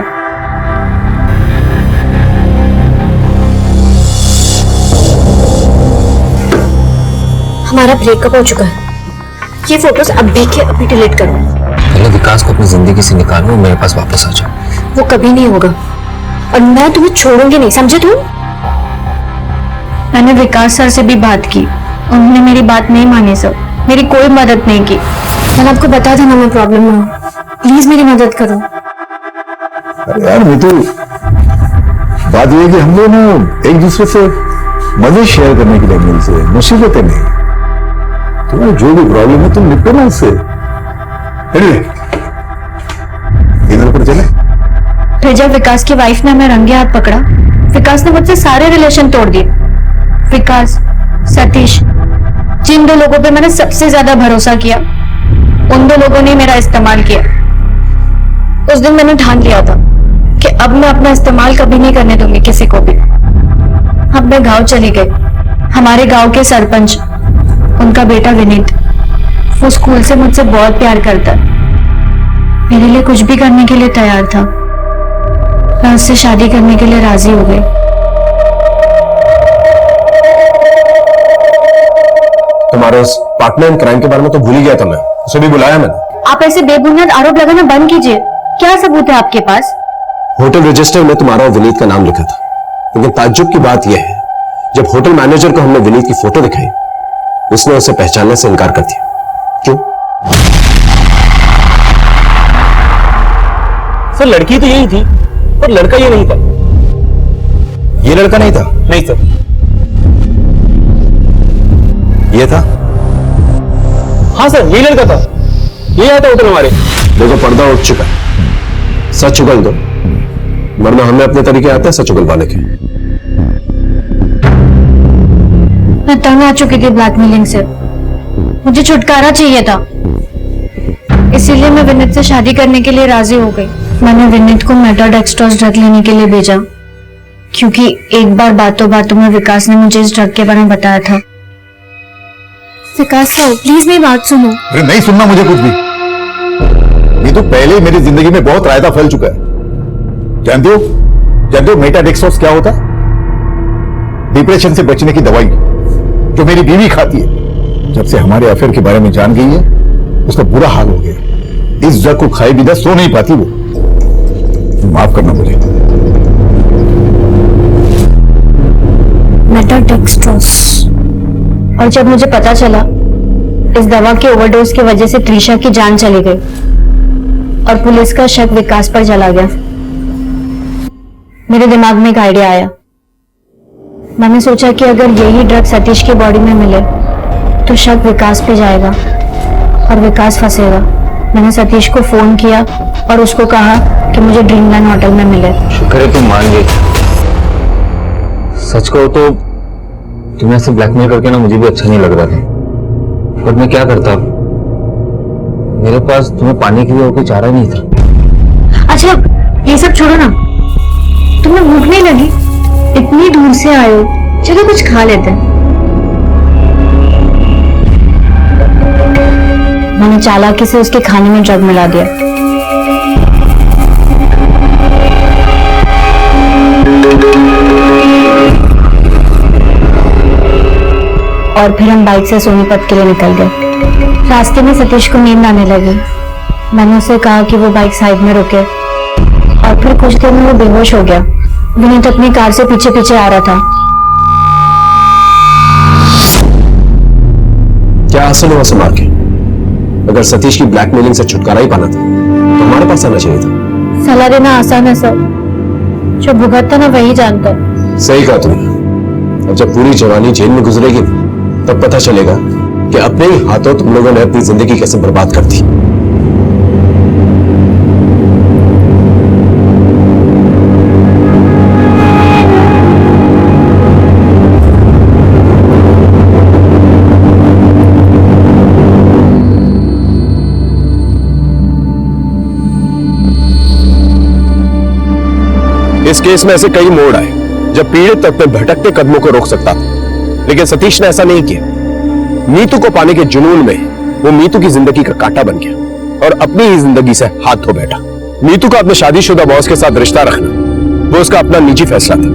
हमारा ब्रेकअप हो चुका है। ये फोटोज अभी के अभी डिलीट करो। पहले विकास को अपनी जिंदगी से निकालो, मेरे पास वापस आ जाओ। वो कभी नहीं होगा और मैं तुम्हें छोड़ूंगी नहीं, समझे तुम? मैंने विकास सर से भी बात की, उन्होंने मेरी बात नहीं मानी सर, मेरी कोई मदद नहीं की। मैंने आपको बता था ना मैं प्रॉब्लम में हूँ, प्लीज मेरी मदद करो। अरे यार नीतू, बात यह है कि हम लोग ना एक दूसरे से मजे शेयर करने के लिए मिलते हैं, मुसीबतें नहीं। तुम्हें जो भी प्रॉब्लम है तुम निपटो ना उससे। इधर पर चले। फिर जब विकास की वाइफ ने हमें रंगे हाथ पकड़ा, विकास ने मुझसे सारे रिलेशन तोड़ दिए। विकास, सतीश, जिन दो लोगों पे मैंने सबसे ज्यादा भरोसा किया, उन दो लोगों ने मेरा इस्तेमाल किया। उस दिन मैंने ठान लिया था कि अब मैं अपना इस्तेमाल कभी नहीं करने दूंगी किसी को भी। अब मैं गांव चली गई। हमारे गांव के सरपंच, उनका बेटा विनीत, वो स्कूल से मुझसे बहुत प्यार करता है, मेरे लिए कुछ भी करने के लिए तैयार था। मैं उससे शादी करने के लिए राजी हो गई। तुम्हारे उस पार्टनर इन क्राइम के बारे में तो भूल ही गया था मैं, उसे भी बुलाया मैंने। आप ऐसे बेबुनियाद आरोप लगाना बंद कीजिए। क्या सबूत है आपके पास? होटल रजिस्टर में तुम्हारा और विनीत का नाम लिखा था, लेकिन ताज्जुब की बात यह है जब होटल मैनेजर को हमने विनीत की फोटो दिखाई, उसने उसे पहचानने से इनकार कर दिया। क्यों? सर लड़की तो यही थी पर लड़का ये नहीं था। ये लड़का नहीं था? नहीं सर। ये था? हाँ सर यही लड़का था, ये आया था होटल हमारे। देखो पर्दा उठ चुका है, सच उगल दो, वरना हमें अपने तरीके आते हैं सच उगलवाने के। मैं तंग आ चुकी थी ब्लैकमेलिंग से, मुझे छुटकारा चाहिए था, इसीलिए मैं विनीत से शादी करने के लिए राजी हो गई। मैंने विनीत को मेटाडेक्सट्रॉस ड्रग लेने के लिए भेजा, क्योंकि एक बार बातों बातों में विकास ने मुझे इस ड्रग के बारे में बताया था। विकास सर प्लीज मेरी बात सुनो। अरे नहीं सुनना मुझे कुछ भी। ये तो पहले ही मेरी जिंदगी में बहुत रायता फैल चुका है। जानते हो मेटाडेक्सट्रॉस क्या होता है? डिप्रेशन से बचने की दवाई जो मेरी बीवी खाती है। जब से हमारे अफेयर के बारे में जान गई है, उसका बुरा हाल हो गया। इस ड्रग को खाए बिना सो नहीं पाती वो। माफ करना मुझे। मेटाडेक्सट्रॉस। और जब मुझे पता चला इस दवा के ओवरडोज की वजह से त्रिशा की जान चली गई और पुलिस का शक विकास पर चला गया, मेरे दिमाग में एक आइडिया आया। मैंने सोचा कि अगर यही ड्रग सतीश की बॉडी में मिले तो शक विकास पे जाएगा और विकास फंसेगा। मैंने सतीश को फोन किया और उसको कहा कि मुझे ड्रीमलैंड होटल में मिले। शुक्र है तुम मान गई। सच कहो तो तुम्हें ऐसे ब्लैकमेल करके ना मुझे भी अच्छा नहीं लग रहा था, पर मैं क्या करता, मेरे पास तुम्हें पाने के लिए और कोई चारा नहीं था। अच्छा ये सब छोड़ो ना, तुम्हें भूख नहीं लगी? इतनी दूर से आए हो, चलो कुछ खा लेते हैं। मैंने चालाकी से उसके खाने में ड्रग मिला दिया। और फिर हम बाइक से सोनीपत के लिए निकल गए। रास्ते में सतीश को नींद आने लगी। मैंने उसे कहा कि वो बाइक साइड में रुके और फिर कुछ देर में वो बेहोश हो गया। विनीत अपनी कार से पीछे पीछे आ रहा था। क्या हासिल हुआ संभाल के? अगर सतीश की ब्लैकमेलिंग से छुटकारा ही पाना था तो हमारे पास आना चाहिए था। सलाह देना आसान है सर, जो भुगतता ना वही जानता है। सही कहा तुमने। अब जब पूरी जवानी जेल में गुजरेगी तब पता चलेगा कि अपने ही हाथों तुम लोगों ने अपनी जिंदगी कैसे बर्बाद कर दी। इस केस में ऐसे कई मोड़ आए जब पीड़ित अपने भटकते कदमों को रोक सकता था, लेकिन सतीश ने ऐसा नहीं किया। नीतू को पाने के जुनून में वो नीतू की जिंदगी का कांटा बन गया और अपनी ही जिंदगी से हाथ धो बैठा। नीतू का अपने शादीशुदा बॉस के साथ रिश्ता रखना वो उसका अपना निजी फैसला था,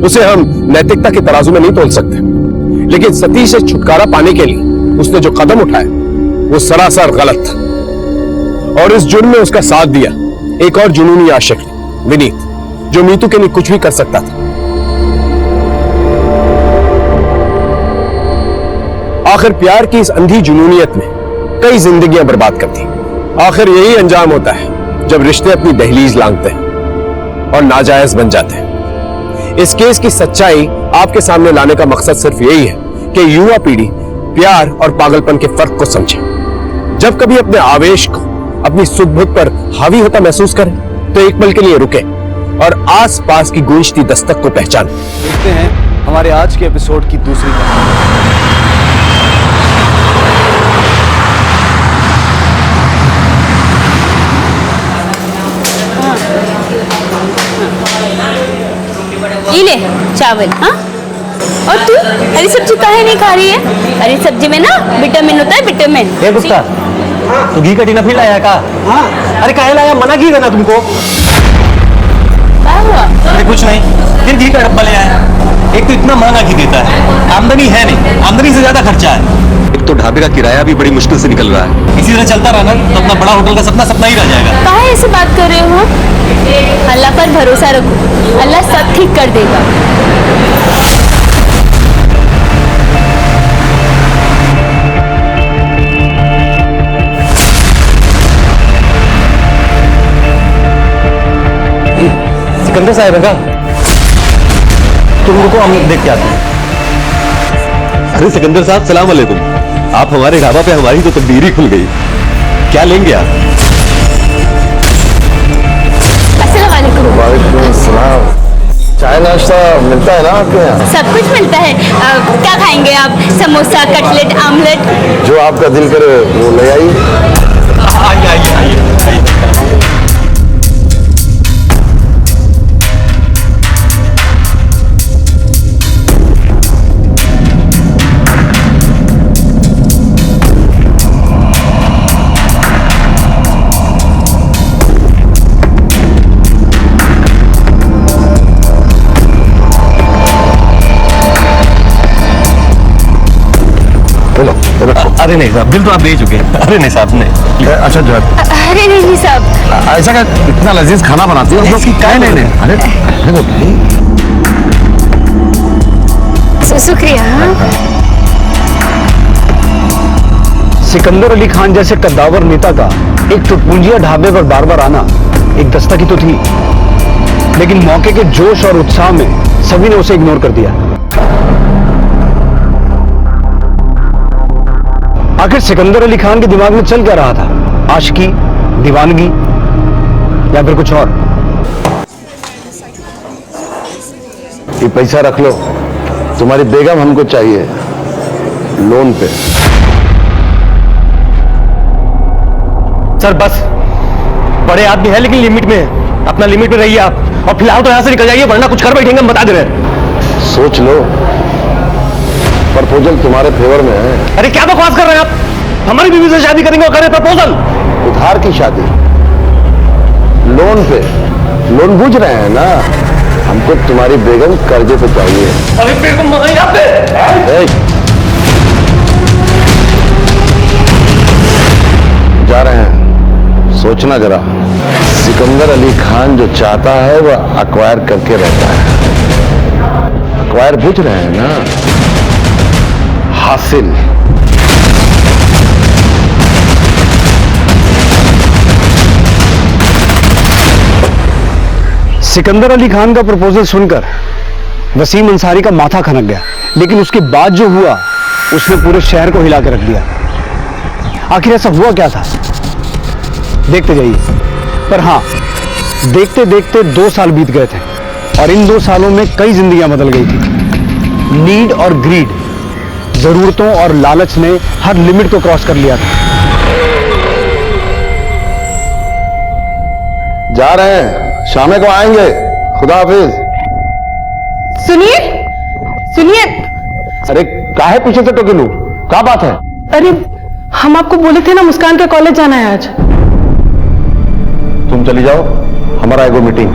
उसे हम नैतिकता के तराजू में नहीं तोल सकते। लेकिन सतीश से छुटकारा पाने के लिए उसने जो कदम उठाया वो सरासर गलत था और इस जुर्म में उसका साथ दिया एक और जुनूनी आशिक विनीत, जो नीतू के लिए कुछ भी कर सकता था। आखिर प्यार की इस अंधी जुनूनियत में कई जिंदगियां बर्बाद कर दी। आखिर यही अंजाम होता है जब रिश्ते अपनी दहलीज लांघते हैं और नाजायज बन जाते हैं। इस केस की सच्चाई आपके सामने लाने का मकसद सिर्फ यही है कि युवा पीढ़ी प्यार और पागलपन के फर्क को समझे। जब कभी अपने आवेश को अपनी सुख बुख पर हावी होता महसूस करें तो एक पल के लिए रुके और आसपास की गूंजती दस्तक को पहचानें। देखते हैं हमारे आज के एपिसोड की दूसरी कहानी। ये ले चावल। हाँ, और तू हरी सब्जी काहे नहीं खा रही है? हरी सब्जी में ना विटामिन होता है, विटामिन। ये गुस्सा तू घी का टीना फिर लाया का? हाँ। अरे काहे लाया? मना की ना तुमको। क्या हुआ? अरे कुछ नहीं, फिर घी का डब्बा ले आया। एक तो इतना महंगा घी देता है, आमदनी है नहीं, आमदनी से ज्यादा खर्चा है। एक तो ढाबे का किराया भी बड़ी मुश्किल से निकल रहा है। इसी तरह चलता रहा ना तो अपना बड़ा होटल का सपना सपना ही रह जाएगा। काहे ऐसे बात कर रहे हो? अल्लाह पर भरोसा रखो, अल्लाह सब ठीक कर देगा। सिकंदर साहब है का? तुम रुको, हम देख के आते हैं। अरे सिकंदर साहब, सलाम अलैकुम। आप हमारे ढाबा पे हमारी तो तकदीर ही खुल गई। क्या लेंगे आप? अस्सलाम वालेकुम। चाय नाश्ता मिलता है ना आपके यहाँ? सब कुछ मिलता है। क्या खाएंगे आप? Samosa, cutlet, omelette? जो आपका दिल करे वो ले आइए। आइए। अरे नहीं साहब, बिल तो आप दे चुके हैं। अरे नहीं साहब, नहीं। अच्छा जो अरे नहीं साहब, ऐसा का इतना लजीज खाना बनाती है नहीं। अरे शुक्रिया। सिकंदर अली खान जैसे कद्दावर नेता का एक टुटपुंजिया ढाबे पर बार बार आना एक दस्तक ही तो थी, लेकिन मौके के जोश और उत्साह में सभी ने उसे इग्नोर कर दिया। आखिर सिकंदर अली खान के दिमाग में चल क्या रहा था? आशिकी, दीवानगी या फिर कुछ और? ये पैसा रख लो, तुम्हारी बेगम हमको चाहिए लोन पे। सर बस, बड़े आदमी है लेकिन लिमिट में है। अपना लिमिट में रहिए आप, और फिलहाल तो यहाँ से निकल जाइए, वरना कुछ कर बैठेंगे, हम बता दे रहे हैं। सोच लो, प्रपोजल तुम्हारे फेवर में है। अरे क्या बकवास कर रहे हैं आप? हमारी बीवी से शादी करेंगे और करें प्रपोजल? उधार की शादी, लोन पे। लोन बूझ रहे हैं ना, हमको तुम्हारी बेगम कर्जे पे चाहिए। अरे बेगम मंगाई आपने? सोचना जरा, सिकंदर अली खान जो चाहता है वह अक्वायर करके रहता है। अक्वायर बुझ रहे हैं ना, हासिल। सिकंदर अली खान का प्रपोजल सुनकर वसीम अंसारी का माथा खनक गया, लेकिन उसके बाद जो हुआ उसने पूरे शहर को हिला के रख दिया। आखिर ऐसा हुआ क्या था, देखते जाइए। पर हाँ, देखते देखते 2 साल बीत गए थे और इन 2 सालों में कई जिंदगियां बदल गई थी। नीड और ग्रीड, जरूरतों और लालच ने हर लिमिट को क्रॉस कर लिया था। जा रहे हैं, शाम को आएंगे। खुदा हाफिज। सुनिए सुनिए, अरे काहे पीछे से टोके लू, क्या बात है? अरे हम आपको बोले थे ना मुस्कान के कॉलेज जाना है आज। तुम चली जाओ, हमारा एगो मीटिंग।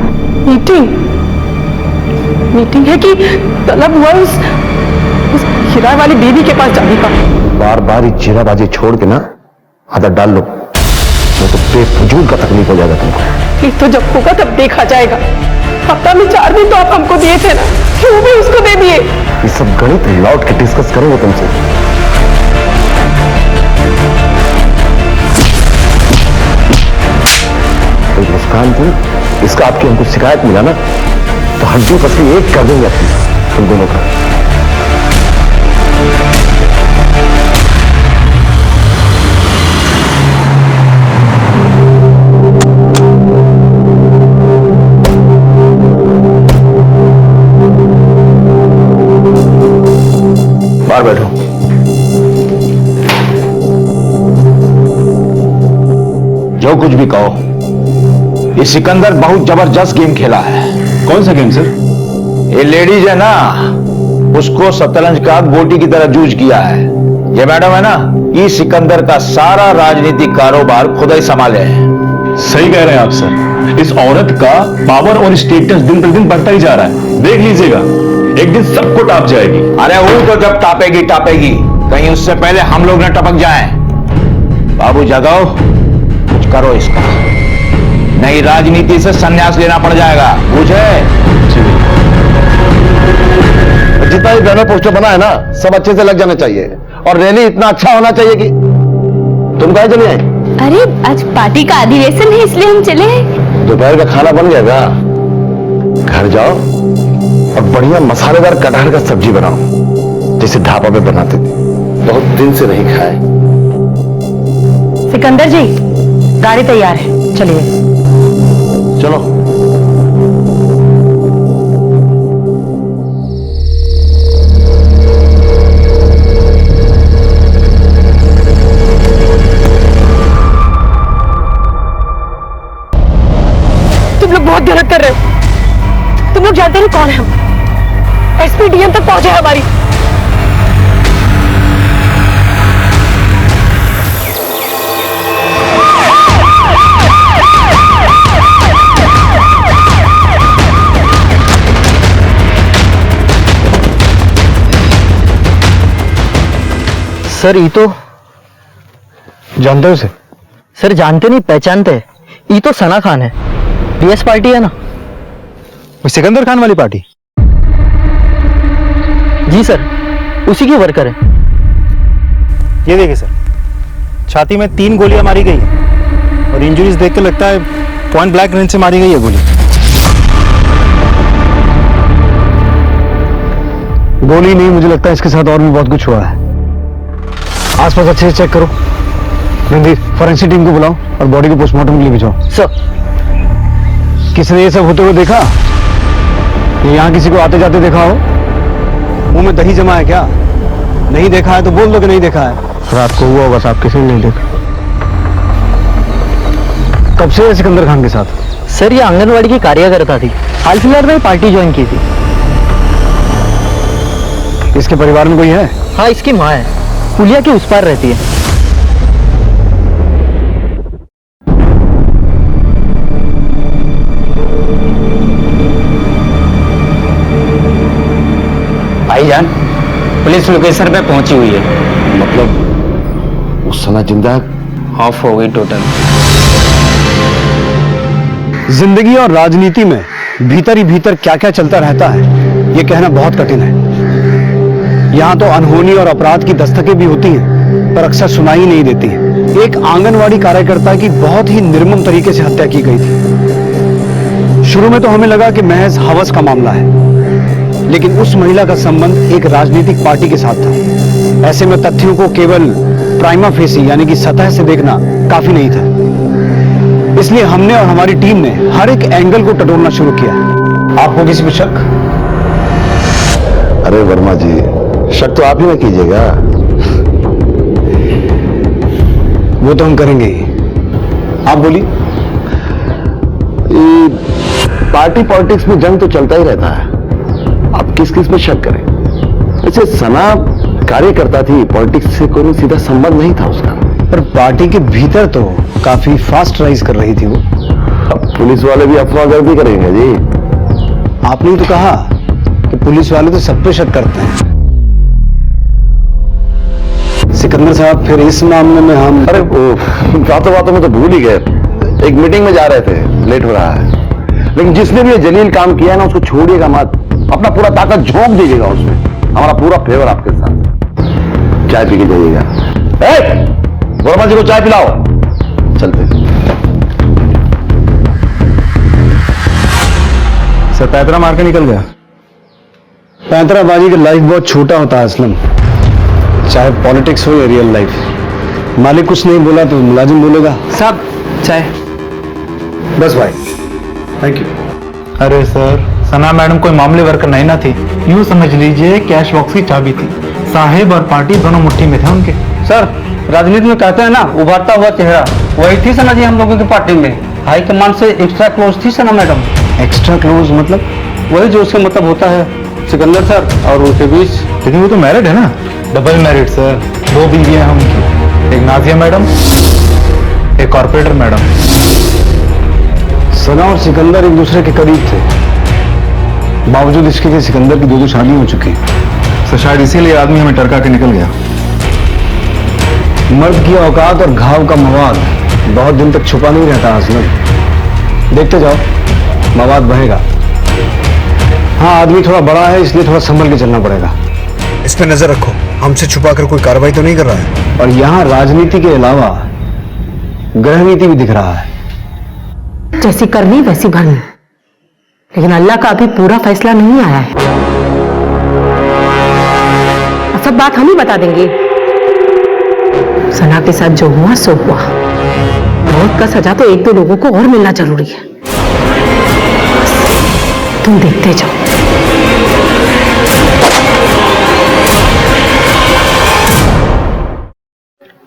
मीटिंग है कि तलब हुआ उस किराए वाली बीवी के पास जाने का। बार बार ये चिराबाजी छोड़ के ना आदत डाल लो, नहीं तो बेफजूल का तकलीफ हो जाएगा तुमको। ये तो जब होगा तब देखा जाएगा। हफ्ता में 4 दिन तो आप हमको दिए थे ना, क्यों भी उसको दे दिए? ये सब गणित लौट के डिस्कस करेंगे तुमसे। तो मुस्कान थी, इसका आपकी हमको शिकायत मिला ना, तो हड्डी पसली एक कर देंगे अपनी तुम दोनों का। बाहर बैठो। जो कुछ भी कहो, ये सिकंदर बहुत जबरदस्त गेम खेला है। कौन सा गेम सर? ये लेडीज है ना, उसको शतरंज का गोटी की तरह जूझ किया है। ये मैडम है ना, ये सिकंदर का सारा राजनीतिक कारोबार खुद ही संभाले है। सही कह रहे हैं आप सर, इस औरत का पावर और स्टेटस दिन प्रतिदिन बढ़ता ही जा रहा है। देख लीजिएगा, एक दिन सबको टाप जाएगी। अरे वो तो जब टापेगी टापेगी, कहीं उससे पहले हम लोग न टपक जाएं। बाबू जादव, कुछ करो इसका, नहीं राजनीति से संन्यास लेना पड़ जाएगा, बुझे? जितना भी बैनर पोस्टर बना है ना, सब अच्छे से लग जाना चाहिए और रैली इतना अच्छा होना चाहिए कि तुम कहाँ चले आए? अरे आज पार्टी का अधिवेशन है इसलिए हम चले हैं। दोपहर का खाना बन गया क्या? घर जाओ और बढ़िया मसालेदार कटहल का सब्जी बनाओ, जैसे ढाबा पे बनाते थे, बहुत दिन से नहीं खाए। सिकंदर जी, गाड़ी तैयार है, चलिए। चलो। तुम लोग बहुत गलत कर रहे हो। तुम लोग जानते नहीं कौन है हम। एसपी डीएम तक पहुंचे हमारी। सर ये तो जानते हो उसे? सर जानते नहीं पहचानते, ये तो सना खान है, पीएस पार्टी है ना। वो सिकंदर खान वाली पार्टी? जी सर, उसी की वर्कर है। ये देखिए सर, छाती में 3 गोलियां मारी गई है और इंजरीज देख के लगता है पॉइंट ब्लैंक रेंज से मारी गई है गोली। गोली नहीं, मुझे लगता है इसके साथ और भी बहुत कुछ हुआ है। आसपास अच्छे से चेक करो। रणधीर, फॉरेंसिक टीम को बुलाओ और बॉडी को पोस्टमार्टम के लिए भिजवाओ। सर, किसने ये सब होते हुए देखा? ये यहाँ किसी को आते जाते देखा हो? मुंह में दही जमा है क्या? नहीं देखा है तो बोल दो कि नहीं देखा है। रात को हुआ होगा साहब, किसी ने नहीं देखा। कब से है सिकंदर खान के साथ? सर ये आंगनवाड़ी की कार्यकर्ता थी, हाल फिलहाल में पार्टी ज्वाइन की थी। इसके परिवार में कोई है? हाँ, इसकी माँ है, पुलिया के उस पार रहती है। भाईजान, पुलिस लोकेशन पे पहुंची हुई है। मतलब उस समय जिंदा ऑफ हो गई टोटल। जिंदगी और राजनीति में भीतर ही भीतर क्या क्या चलता रहता है ये कहना बहुत कठिन है। यहाँ तो अनहोनी और अपराध की दस्तकें भी होती हैं, पर अक्सर सुनाई नहीं देती हैं। एक आंगनवाड़ी कार्यकर्ता की बहुत ही निर्मम तरीके से हत्या की गई थी। शुरू में तो हमें लगा कि महज हवस का मामला है, लेकिन उस महिला का संबंध एक राजनीतिक पार्टी के साथ था। ऐसे में तथ्यों को केवल प्राइमा फेसी यानी कि सतह से देखना काफी नहीं था। इसलिए हमने और हमारी टीम ने हर एक एंगल को टटोलना शुरू किया। आपको किसी पर शक? अरे वर्मा जी, शक तो आप ही ना कीजिएगा। वो तो हम करेंगे ही। आप बोलिए। पार्टी पॉलिटिक्स में जंग तो चलता ही रहता है, आप किस किस में शक करें। वैसे सना कार्यकर्ता थी, पॉलिटिक्स से कोई सीधा संबंध नहीं था उसका। पर पार्टी के भीतर तो काफी फास्ट राइज कर रही थी वो। अब पुलिस वाले भी अफवाहगर्दी करेंगे जी। आपने ही तो कहा कि पुलिस वाले तो सब पे शक करते हैं। सिकंदर साहब, फिर इस मामले में हम बातों बातों में तो भूल ही गए। एक मीटिंग में जा रहे थे, लेट हो रहा है। लेकिन जिसने भी ये जलील काम किया है ना, उसको छोड़िएगा मत, अपना पूरा ताकत झोंक दीजिएगा उसमें। हमारा पूरा फेवर आपके साथ। चाय पी के जाइएगा। वर्मा जी को चाय पिलाओ। चलते सर, पैंतरा मार के निकल गया। पैंतराबाजी का लाइफ बहुत छोटा होता है असलम, चाहे पॉलिटिक्स हो या रियल लाइफ। मालिक कुछ नहीं बोला तो मुलाजिम बोलेगा। साहब चाय। बस भाई, थैंक यू। अरे सर, सना मैडम कोई मामले वर्कर नहीं ना थी, यूं समझ लीजिए कैश बॉक्स की चाबी थी। साहिब और पार्टी दोनों मुट्ठी में थे उनके। सर, राजनीति में कहते हैं ना, उभरता हुआ चेहरा, वही थी सना जी हम लोगों की पार्टी में। हाई कमान से एक्स्ट्रा क्लोज थी सना मैडम। एक्स्ट्रा क्लोज मतलब? वही जो उसका मतलब होता है सिकंदर सर और उनके बीच। लेकिन वो तो मैरिड है ना? डबल मैरिड सर, 2 बीवियां हैं उनकी, एक नाजिया मैडम, एक कॉर्पोरेटर मैडम। सना और सिकंदर एक दूसरे के करीब थे, बावजूद इसके कि सिकंदर की 2 शादी हो चुकी। तो शायद इसीलिए आदमी हमें टरका के निकल गया। मर्द की औकात और घाव का मवाद बहुत दिन तक छुपा नहीं रहता असलम। देखते जाओ, मवाद बहेगा। हाँ, आदमी थोड़ा बड़ा है, इसलिए थोड़ा संभल के चलना पड़ेगा। इस पे नजर रखो, हमसे छुपा कर कोई कार्रवाई तो नहीं कर रहा है। और यहाँ राजनीति के अलावा गृह नीति भी दिख रहा है। जैसी करनी वैसी भरनी, लेकिन अल्लाह का अभी पूरा फैसला नहीं आया है। सब बात हम ही बता देंगे। सना के साथ जो हुआ सो हुआ। मौत का सजा तो 1-2 लोगों को और मिलना जरूरी है। तुम देखते जाओ।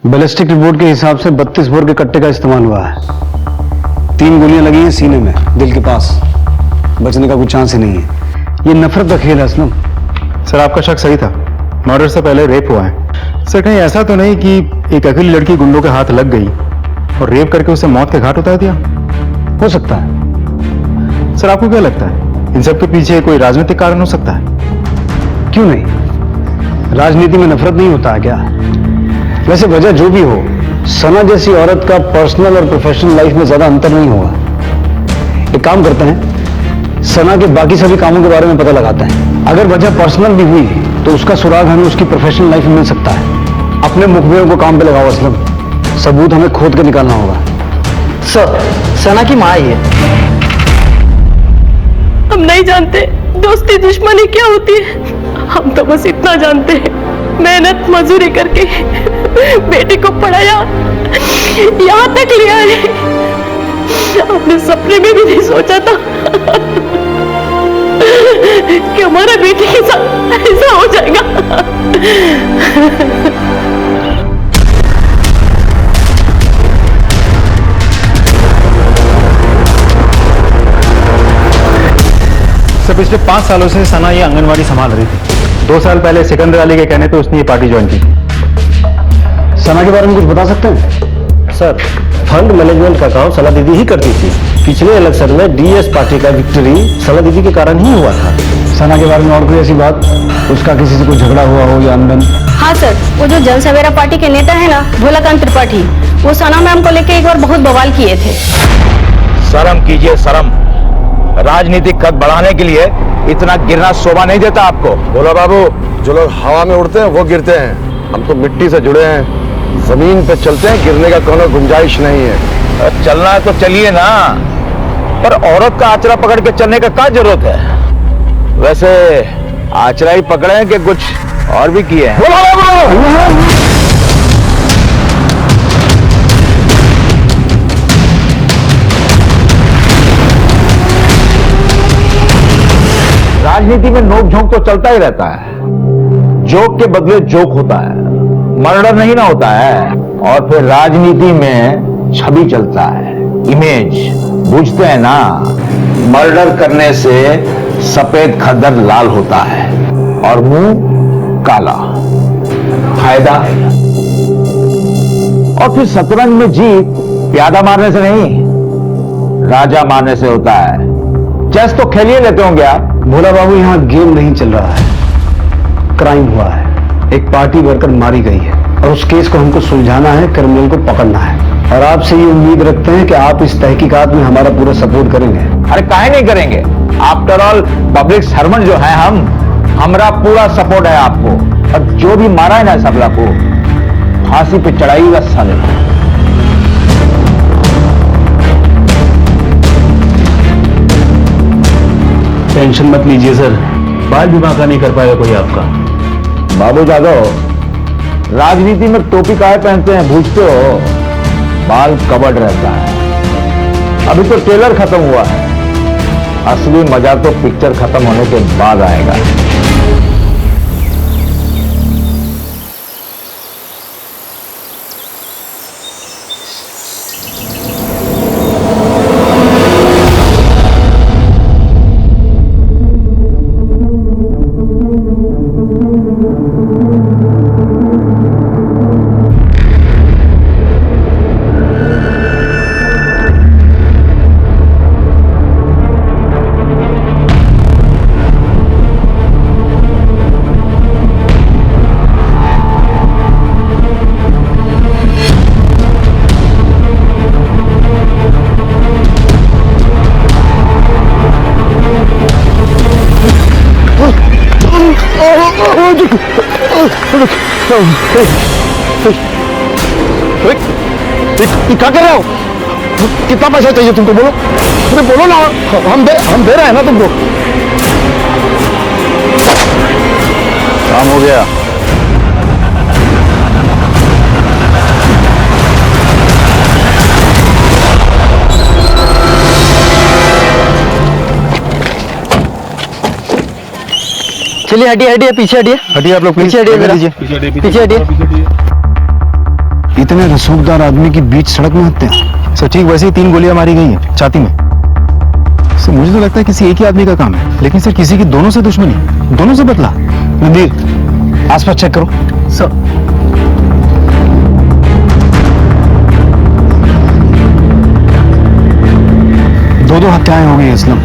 बैलिस्टिक रिपोर्ट के हिसाब से 32 बोर के कट्टे का इस्तेमाल हुआ है। 3 गोलियां लगी हैं सीने में, दिल के पास। बचने का कोई चांस ही नहीं है। ये नफरत का खेल है असलम। सर, आपका शक सही था, मर्डर से पहले रेप हुआ है। सर, कहीं ऐसा तो नहीं कि एक अकेली लड़की गुंडों के हाथ लग गई और रेप करके उसे मौत के घाट उतार दिया? हो सकता है। सर, आपको क्या लगता है इन सब के पीछे कोई राजनीतिक कारण हो सकता है? क्यों नहीं, राजनीति में नफरत नहीं होता है क्या? वैसे वजह जो भी हो, सना जैसी औरत का पर्सनल और प्रोफेशनल लाइफ में ज्यादा अंतर नहीं होगा। एक काम करते हैं, सना के बाकी सभी कामों के बारे में पता लगाते हैं। अगर वजह पर्सनल भी हुई तो उसका सुराग हमें उसकी प्रोफेशनल लाइफ में मिल सकता है। अपने मुखबिरों को काम पे लगाओ असलम, सबूत हमें खोद के निकालना होगा। सर, सना की माँ ही है। हम नहीं जानते दोस्ती दुश्मनी क्या होती है। हम तो बस इतना जानते हैं, मेहनत मजदूरी करके बेटे को पढ़ाया, यहाँ तक लिया है। अपने सपने में भी नहीं सोचा था कि हमारा बेटे के साथ ऐसा हो जाएगा। सर, पिछले 5 सालों से सना ये आंगनवाड़ी संभाल रही थी। 2 साल पहले सिकंदर अली के कहने पे उसने ये पार्टी ज्वाइन की। सना के बारे में कुछ बता सकते हैं? सर, फंड मैनेजमेंट का काम सना दीदी ही करती थी। पिछले इलेक्शन में डीएस पार्टी का विक्ट्री सना दीदी के कारण ही हुआ था। सना के बारे में और कोई ऐसी बात, उसका किसी से कोई झगड़ा हुआ हो या अनबन? हाँ सर, वो जो जन सवेरा पार्टी के नेता है ना, भोलाकांत त्रिपाठी, वो सना मैम को लेके एक बार बहुत बवाल किए थे। शर्म कीजिए शर्म। राजनीतिक कद बढ़ाने के लिए इतना गिरना शोभा नहीं देता आपको। बोला बाबू, जो लोग हवा में उड़ते हैं वो गिरते हैं, हम तो मिट्टी से जुड़े हैं, जमीन पे चलते हैं, गिरने का कोनो गुंजाइश नहीं है। चलना है तो चलिए ना, पर औरत का आचरा पकड़ के चलने का क्या जरूरत है? वैसे आचरा ही पकड़े हैं कि कुछ और भी किए हैं? राजनीति में नोक झोंक तो चलता ही रहता है, जोक के बदले जोक होता है, मर्डर नहीं ना होता है। और फिर राजनीति में छवि चलता है, इमेज, बुझते हैं ना? मर्डर करने से सफेद खद्दर लाल होता है और मुंह काला। फायदा और फिर शतरंज में जीत प्यादा मारने से नहीं, राजा मारने से होता है। चेस तो खेल ही लेते होंगे आप। भोला बाबू, यहाँ गेम नहीं चल रहा है, क्राइम हुआ है। एक पार्टी वर्कर मारी गई है और उस केस को हमको सुलझाना है, क्रिमिनल को पकड़ना है। और आपसे ये उम्मीद रखते हैं कि आप इस तहकीकात में हमारा पूरा सपोर्ट करेंगे। अरे काहे नहीं करेंगे? आफ्टर ऑल पब्लिक सर्वेंट जो है हम, हमारा पूरा सपोर्ट है आपको। और जो भी मारा है ना सबला को, फांसी पे चढ़ाइएगा साले। टेंशन मत लीजिए सर, बाल बीमा का नहीं कर पाएगा कोई आपका। बाबू जादव, राजनीति में टोपी काहे पहनते हैं पूछते हो? बाल कवर्ड रहता है। अभी तो ट्रेलर खत्म हुआ है, असली मजा तो पिक्चर खत्म होने के बाद आएगा। क्या कर रहे हो? कितना पैसा चाहिए तुमको? बोलो, अरे बोलो ना, हम दे रहे हैं ना तुमको। काम हो गया। चलिए हटिए हटिए, पीछे हटिए, हटिए आप लोग, पीछे हटिए, लीजिए। पीछे हटिए। इतने रसूखदार आदमी की बीच सड़क में हत्या। सर ठीक वैसे ही 3 गोलियां मारी गई हैं छाती में। सर मुझे तो लगता है किसी एक ही आदमी का काम है, लेकिन सर किसी की दोनों से दुश्मनी, दोनों से बदला। रणधीर, आसपास चेक करो। सर दो हत्याएं हो गई असलम।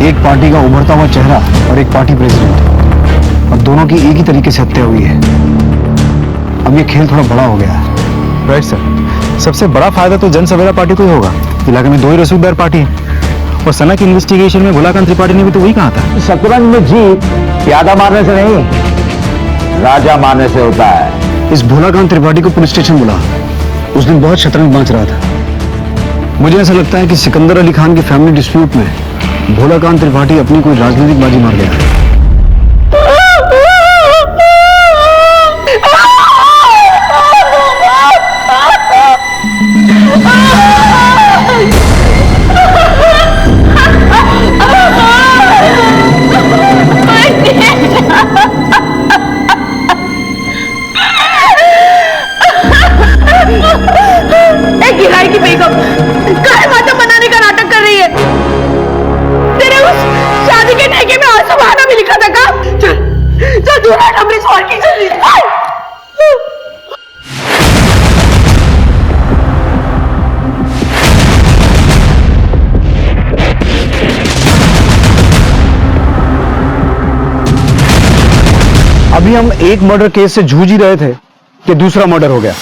एक पार्टी का उभरता हुआ चेहरा और एक पार्टी प्रेसिडेंट, और दोनों की एक ही तरीके से हत्या हुई है। अब ये खेल थोड़ा बड़ा हो गया है। राइट सर, सबसे बड़ा फायदा तो जन सवेरा पार्टी को ही होगा। इलाके में 2 ही रसूखदार पार्टी है, और सना की इन्वेस्टिगेशन में भोलाकांत त्रिपाठी ने भी तो वही कहा था। शतरंज में जीत प्यादा मारने से नहीं, राजा मारने से होता है। इस भोलाकांत त्रिपाठी को पुलिस स्टेशन बुला, उस दिन बहुत शतरंज बांच रहा था। मुझे ऐसा लगता है कि सिकंदर अली खान के फैमिली डिस्प्यूट में भोलाकांत त्रिपाठी अपनी कोई राजनीतिक बाजी मार गया है। गिराई की बेगम काहे माता बनाने का नाटक कर रही है? तेरे उस शादी के ठेके में आंसू बहाना भी लिखा था का? चल चल दूल्हा नंबर सवाल की जल्दी। अभी हम एक मर्डर केस से जूझ ही रहे थे कि दूसरा मर्डर हो गया,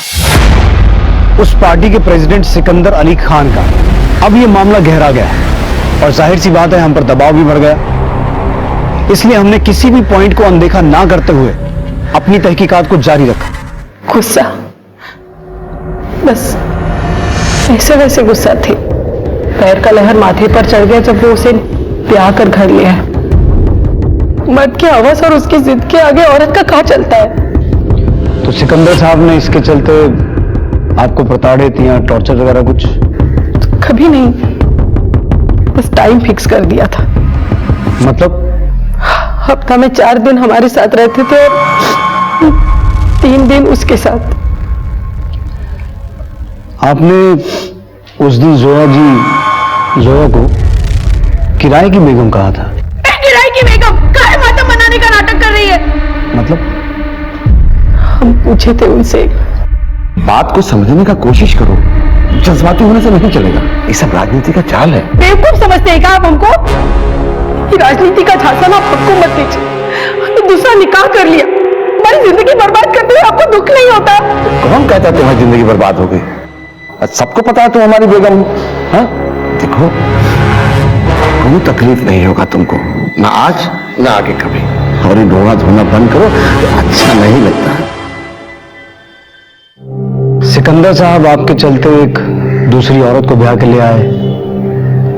उस पार्टी के प्रेसिडेंट सिकंदर अली खान का। अब ये मामला गहरा गया है और जाहिर सी बात है हम पर दबाव भी बढ़ गया, इसलिए हमने किसी भी पॉइंट को अनदेखा ना करते हुए अपनी तहकीकात को जारी रखा। गुस्सा, बस ऐसे वैसे गुस्सा थी। पैर का लहर माथे पर चढ़ गया जब वो उसे ब्याह कर घर ले आया। मर्द की हवस और उसकी जिद के आगे औरत का कहाँ चलता है। तो सिकंदर साहब ने इसके चलते आपको प्रताड़ित या टॉर्चर वगैरह कुछ? कभी नहीं, बस टाइम फिक्स कर दिया था। मतलब? हफ्ता में 4 दिन हमारे साथ रहते थे और 3 दिन उसके साथ। आपने उस दिन जोया को किराए की बेगम कहा था। किराए की बेगम काहे माता मनाने का नाटक कर रही है? मतलब? हम पूछे थे उनसे। बात को समझने का कोशिश करो, जज्बाती होने से नहीं चलेगा। ये सब राजनीति का चाल है। बेवकूफ समझते हैं क्या आप हमको? ये राजनीति का झांसा ना आपको मत दीजिए। दूसरा निकाह कर लिया, हमारी जिंदगी बर्बाद करते हुए आपको दुख नहीं होता? कौन कहता है तुम्हारी जिंदगी बर्बाद हो गई? सबको पता है तुम हमारी बेगम हो। हाँ? देखो, कोई तकलीफ नहीं होगा तुमको, ना आज ना आगे कभी। और ये रोना धोना बंद करो, अच्छा नहीं लगता। सिकंदर साहब आपके चलते एक दूसरी औरत को ब्याह के ले आए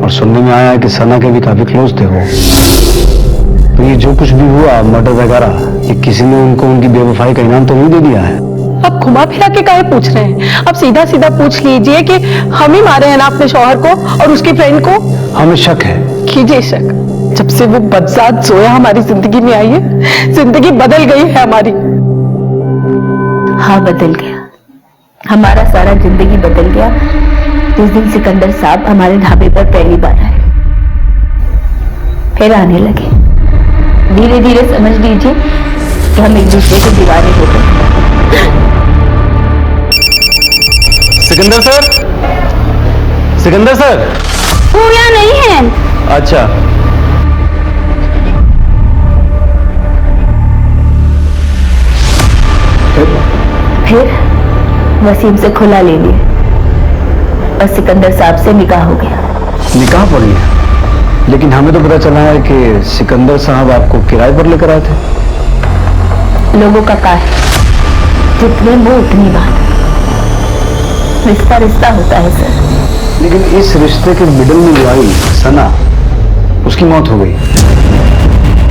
और सुनने में आया है कि सना के भी काफी क्लोज थे वो। तो ये जो कुछ भी हुआ, मर्डर वगैरह, ये किसी ने उनको उनकी बेवफाई का इनाम तो नहीं दे दिया है? आप घुमा फिरा के काहे पूछ रहे हैं? आप सीधा सीधा पूछ लीजिए कि हम ही मारे हैं ना अपने शौहर को और उसकी फ्रेंड को। हमें शक है। कीजिए शक। जब से वो बदजात जोया हमारी जिंदगी में आई है, जिंदगी बदल गई है हमारी। हाँ, बदल गया। हमारा सारा जिंदगी बदल गया जिस दिन सिकंदर साहब हमारे ढाबे पर पहली बार आए, फिर आने लगे। धीरे धीरे समझ लीजिए कि हम एक दूसरे के दीवाने हो गए। Sikandar sir, Sikandar sir. पूरा नहीं है। अच्छा, फिर वसीम से खुला ले लिए और सिकंदर साहब से निकाह हो गया। निकाह पड़ गया? लेकिन हमें तो पता चला है कि सिकंदर साहब आपको किराए पर लेकर आए थे। लोगों का क्या है, जितने मुंह उतनी बात। रिश्ता रिश्ता होता है सर। लेकिन इस रिश्ते के मिडल में जो आई सना, उसकी मौत हो गई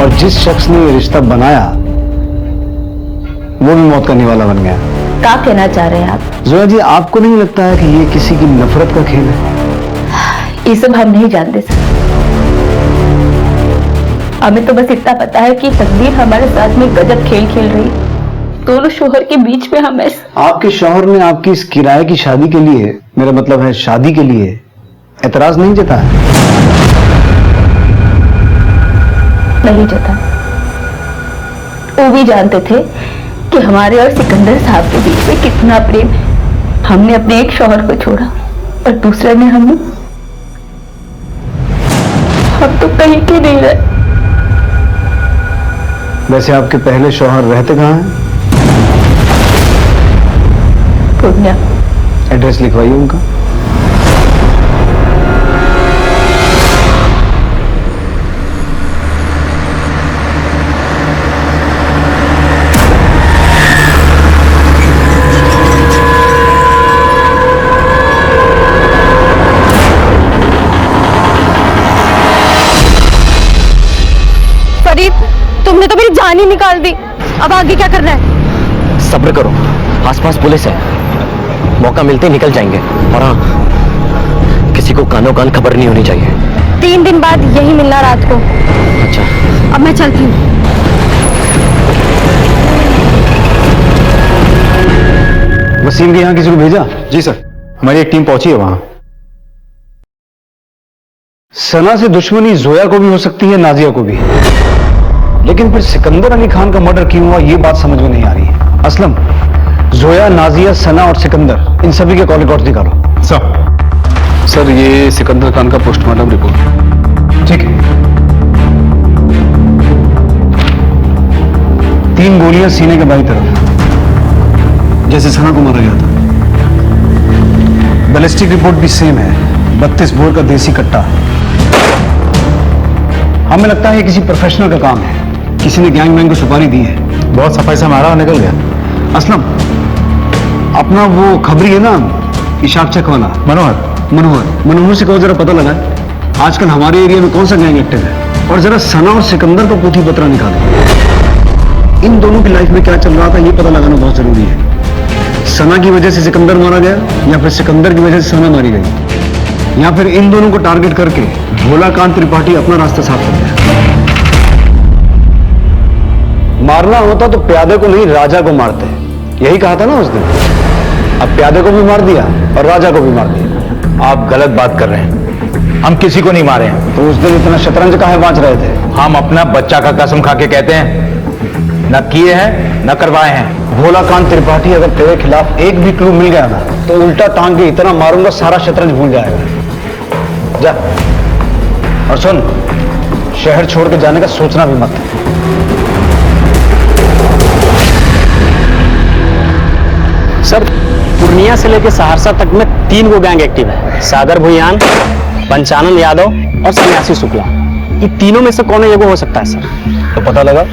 और जिस शख्स ने ये रिश्ता बनाया वो भी मौत का निवाला बन गया। क्या कहना चाह रहे हैं आप? जोया जी, आपको नहीं लगता है कि ये किसी की नफरत का खेल है? ये सब हम नहीं जानते सर। हमें तो बस इतना पता है कि तकदीर हमारे साथ में गजब खेल खेल रही। दोनों शोहर के बीच में हम आपके शौहर ने आपकी इस किराए की शादी के लिए, मेरा मतलब है शादी के लिए, एतराज नहीं जताया? नहीं जता। वो भी जानते थे कि हमारे और सिकंदर साहब के बीच में कितना प्रेम है। हमने अपने एक शौहर को छोड़ा और दूसरे ने हमें। हम तो कहीं के नहीं रहे। वैसे आपके पहले शौहर रहते कहाँ हैं? पूर्णिया। एड्रेस लिखवाइए उनका। फरीद, तुमने तो मेरी जान ही निकाल दी। अब आगे क्या करना है? सब्र करो, आसपास पुलिस है, मौका मिलते ही निकल जाएंगे। और हाँ, किसी को कानों कान खबर नहीं होनी चाहिए। 3 दिन बाद यही मिलना रात को। अच्छा, अब मैं चलती हूँ। वसीम के यहाँ किसी को भेजा? जी सर, हमारी एक टीम पहुंची है वहां। सना से दुश्मनी जोया को भी हो सकती है, नाजिया को भी, लेकिन फिर सिकंदर अली खान का मर्डर क्यों हुआ ये बात समझ में नहीं आ रही है। असलम, जोया, नाजिया, सना और सिकंदर, इन सभी के कॉल रिकॉर्ड निकालो। सर, ये सिकंदर खान का पोस्टमार्टम रिपोर्ट। ठीक है। 3 गोलियां सीने के बाईं तरफ, जैसे सना को मारा गया था। बैलिस्टिक रिपोर्ट भी सेम है, 32 बोर का देसी कट्टा। हमें लगता है ये किसी प्रोफेशनल का काम है, किसी ने गैंगमैन को सुपारी दी है। बहुत सफाई से मारा और निकल गया। असलम, अपना वो खबरी है ना, इशाक चक वाला, मनोहर से कहो जरा पता लगा आजकल हमारे एरिया में कौन सा गैंग एक्टिव है, और जरा सना और सिकंदर का पूथी पत्रा निकालो। इन दोनों की लाइफ में क्या चल रहा था ये पता लगाना बहुत जरूरी है। सना की वजह से सिकंदर मारा गया, या फिर सिकंदर की वजह से सना मारी गई, या फिर इन दोनों को टारगेट करके भोलाकांत त्रिपाठी अपना रास्ता साफ कर दिया। मारना होता तो प्यादे को नहीं राजा को मारते, यही कहा था ना उस दिन। अब प्यादे को भी मार दिया और राजा को भी मार दिया। आप गलत बात कर रहे हैं, हम किसी को नहीं मारे हैं। तो उस दिन इतना शतरंज काहे बांच रहे थे? हम अपना बच्चा का कसम खा के कहते हैं, न किए हैं न करवाए हैं। भोलाकांत त्रिपाठी, अगर तेरे खिलाफ एक भी क्लू मिल गया ना तो उल्टा टांग के इतना मारूंगा सारा शतरंज भूल जाएगा। जा, और सुन, शहर छोड़ के जाने का सोचना भी मत। सर, पूर्णिया से लेकर सहरसा तक में 3 गो गैंग एक्टिव है। सागर भुयान, पंचानन यादव और सन्यासी शुक्ला। ये तीनों में से कौन एगो हो सकता है सर? तो पता लगा?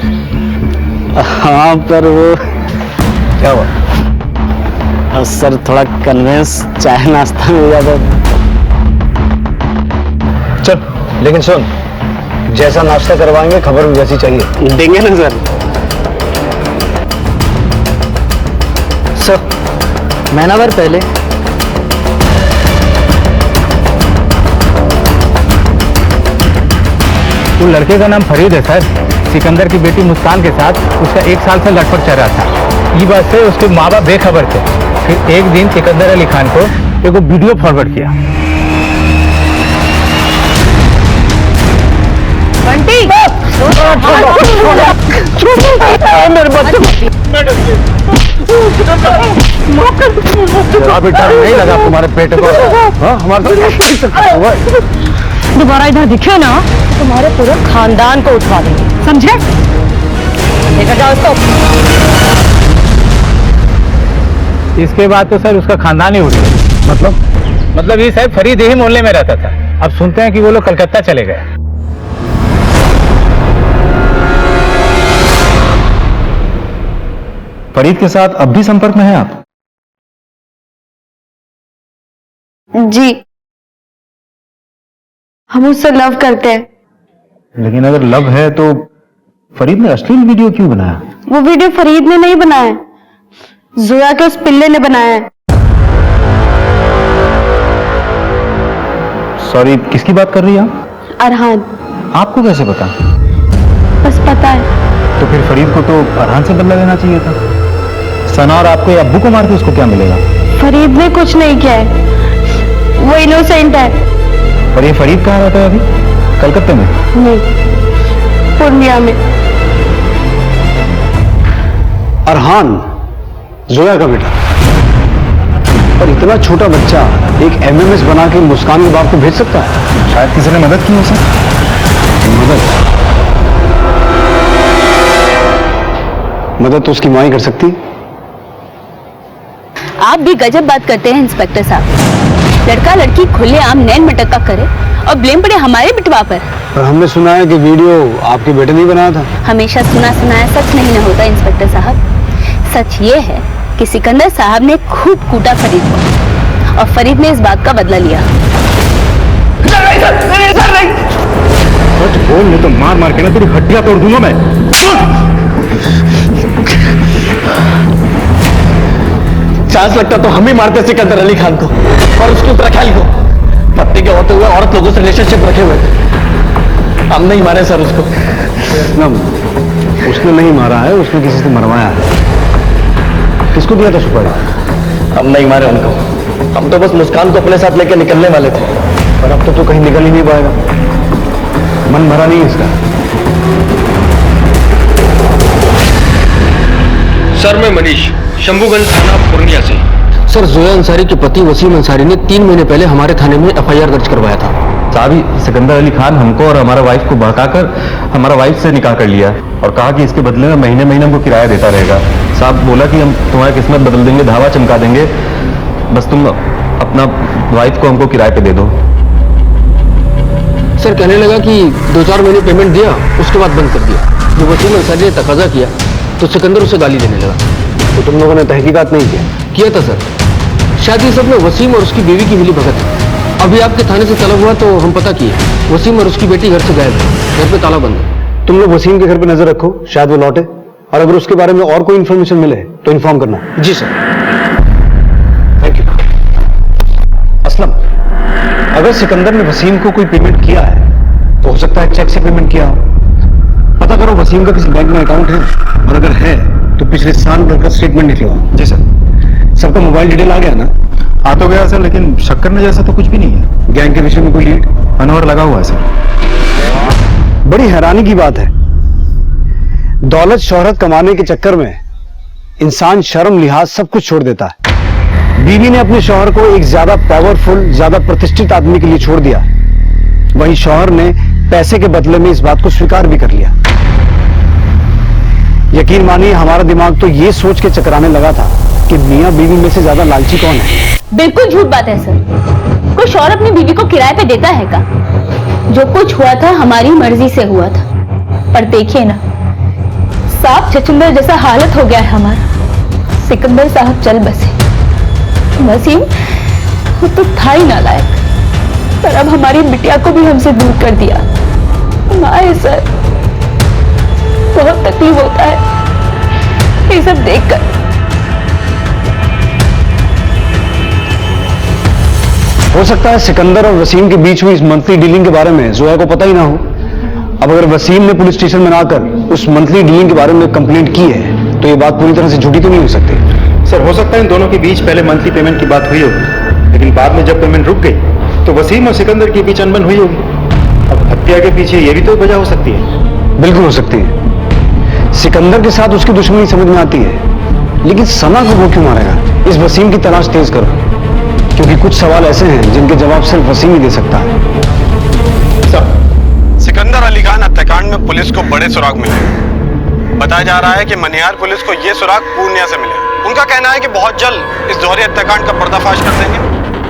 हाँ, पर वो क्या हुआ? सर थोड़ा कन्वेंस चाय नाश्ता मिल जाता। चल, लेकिन सुन, जैसा नाश्ता करवाएंगे खबर भी वैसी चाहिए। देंगे ना सर। सर, महीनाभर पहले वो लड़के का नाम फरीद है सर, सिकंदर की बेटी मुस्कान के साथ उसका 1 साल से लटपट चल रहा था। ये बात से उसके माँ बाप बेखबर थे। फिर एक दिन सिकंदर अली खान को एक वीडियो फॉरवर्ड किया। बंटी, बेटा नहीं लगा तुम्हारे पेट को? दोबारा इधर दिखे ना तो तुम्हारे पूरे खानदान को उठवा देंगे, समझे? लेकर जाओ इसको। इसके बाद तो सर उसका खानदान ही उठ गया। मतलब ये शायद फरीद यही मोहल्ले में रहता था। अब सुनते हैं कि वो लोग कलकत्ता चले गए। फरीद के साथ अब भी संपर्क में हैं आप? जी, हम उससे लव करते हैं। लेकिन अगर लव है तो फरीद ने अश्लील वीडियो क्यों बनाया? वो वीडियो फरीद ने नहीं बनाया, जोया के उस पिल्ले ने बनाया है। सॉरी, किसकी बात कर रही हैं आप? अरहान। आपको कैसे पता? बस पता है। तो फिर फरीद को तो अरहान से बदला लेना चाहिए था। सना और आपको अब्बू को मार के उसको क्या मिलेगा? फरीद ने कुछ नहीं किया है, वो इनोसेंट है। और ये फरीद कहाँ रहता है अभी? कलकत्ते में? नहीं, पूर्णिया में। अरहान जोया का बेटा, और इतना छोटा बच्चा एक एमएमएस बना के मुस्कान के बाप को भेज सकता है? शायद किसी ने मदद की हो सर। मदद तो उसकी माँ ही कर सकती। आप भी गजब बात करते हैं इंस्पेक्टर साहब। लड़का लड़की खुलेआम नैन मटक्का करे और ब्लेम पड़े हमारे बिटवा पर। पर हमने सुना है कि वीडियो आपके बेटे ने बनाया था। हमेशा सुना सुनाया सच नहीं न होता इंस्पेक्टर साहब। सच ये है कि सिकंदर साहब ने खूब कूटा फरीद को और फरीद ने इस बात का बदला लिया। सच बोल, नहीं तो मार मार के ना तेरी हड्डियां तोड़ दूंगा मैं। चांस लगता तो हम ही मारते सिकंदर अली खान को और उसके उत्तराखंड को। पत्नी के होते हुए औरत लोगों से रिलेशनशिप रखे हुए थे। हम नहीं मारे सर उसको। उसने नहीं मारा है, उसने किसी से मरवाया है। किसको दिया था सुपारी? हम नहीं मारे उनको, हम तो बस मुस्कान को अपने साथ लेकर निकलने वाले थे। पर अब तो कहीं निकल ही नहीं पाएगा, मन भरा नहीं इसका। सर, मैं मनीष, शंभूगंज थाना पूर्णिया से। सर, जोया अंसारी के पति वसीम अंसारी ने 3 महीने पहले हमारे थाने में एफआईआर दर्ज करवाया था। साहब, सिकंदर अली खान हमको और हमारा वाइफ को बहकाकर हमारा वाइफ से निकाह कर लिया और कहा कि इसके बदले में महीने महीने हमको किराया देता रहेगा। साहब बोला कि हम तुम्हारी किस्मत बदल देंगे, धावा चमका देंगे, बस तुम अपना वाइफ को हमको किराए पे दे दो। सर कहने लगा कि 2-4 महीने पेमेंट दिया, उसके बाद बंद कर दिया। जो वसीम अंसारी ने तकाजा किया तो सिकंदर उसे गाली देने लगा। तो तुम लोगों ने तहकीकात नहीं किया था सर। शायद ये सब में वसीम और उसकी बीवी की मिली भगत है। अभी आपके थाने से तलब हुआ तो हम पता किए, वसीम और उसकी बेटी घर से गायब है, घर पे ताला बंद है। तुम लोग वसीम के घर पे नजर रखो, शायद वो लौटे, और अगर उसके बारे में और कोई इंफॉर्मेशन मिले तो इन्फॉर्म करना। जी सर। Thank you. असलम, अगर सिकंदर ने वसीम को कोई पेमेंट किया है तो हो सकता है चेक से पेमेंट किया हो। पता करो वसीम का किसी बैंक में अकाउंट है, और अगर है तो पिछले साल भर का स्टेटमेंट निकलवाओ। जी सर। सबका मोबाइल डिटेल आ गया ना? आ तो गया सर, लेकिन शक करने जैसा तो कुछ भी नहीं है। गैंग के विषय में कोई लीड? अनवर लगा हुआ है सर। बड़ी हैरानी की बात है, दौलत शोहरत कमाने के चक्कर में इंसान शर्म लिहाज सब कुछ छोड़ देता है। बीवी ने अपने शौहर को एक ज्यादा पावरफुल, ज्यादा प्रतिष्ठित आदमी के लिए छोड़ दिया, वहीं शौहर ने पैसे के बदले में इस बात को स्वीकार भी कर लिया। यकीन मानिए हमारा दिमाग तो ये सोच के चकराने लगा था कि मियां बीवी में से ज्यादा लालची कौन है। बिल्कुल झूठ बात है सर। कोई शौहर अपनी बीवी को किराए पे देता है का? जो कुछ हुआ था हमारी मर्जी से हुआ था, पर देखिए ना, सांप छछूंदर जैसा हालत हो गया है हमारा। सिकंदर साहब चल बसे, वसीम वो तो था ही नालायक, पर अब हमारी बिटिया को भी हमसे दूर कर दिया। माए सर, बहुत तकलीफ होता है ये सब देखकर। हो सकता है सिकंदर और वसीम के बीच हुई इस मंथली डीलिंग के बारे में जोया को पता ही ना हो। अब अगर वसीम ने पुलिस स्टेशन में ना आकर उस मंथली डीलिंग के बारे में कंप्लेंट की है तो ये बात पूरी तरह से झूठी तो नहीं हो सकती। सर हो सकता है इन दोनों के बीच पहले मंथली पेमेंट की बात हुई होगी, लेकिन बाद में जब पेमेंट रुक गई तो वसीम और सिकंदर के बीच अनबन हुई होगी। अब हत्या के पीछे ये भी तो वजह हो सकती है। बिल्कुल हो सकती है। सिकंदर के साथ उसकी दुश्मनी समझ में आती है, लेकिन सना को वो क्यों मारेगा? इस वसीम की तलाश तेज करो, क्योंकि कुछ सवाल ऐसे हैं जिनके जवाब सिर्फ वसीम ही दे सकता है। सिकंदर अली खान हत्याकांड में पुलिस को बड़े सुराग मिले। बताया जा रहा है कि मनिहार पुलिस को ये सुराग पूर्णिया से मिले। उनका कहना है कि बहुत जल्द इस दोहरे हत्याकांड का पर्दाफाश कर देंगे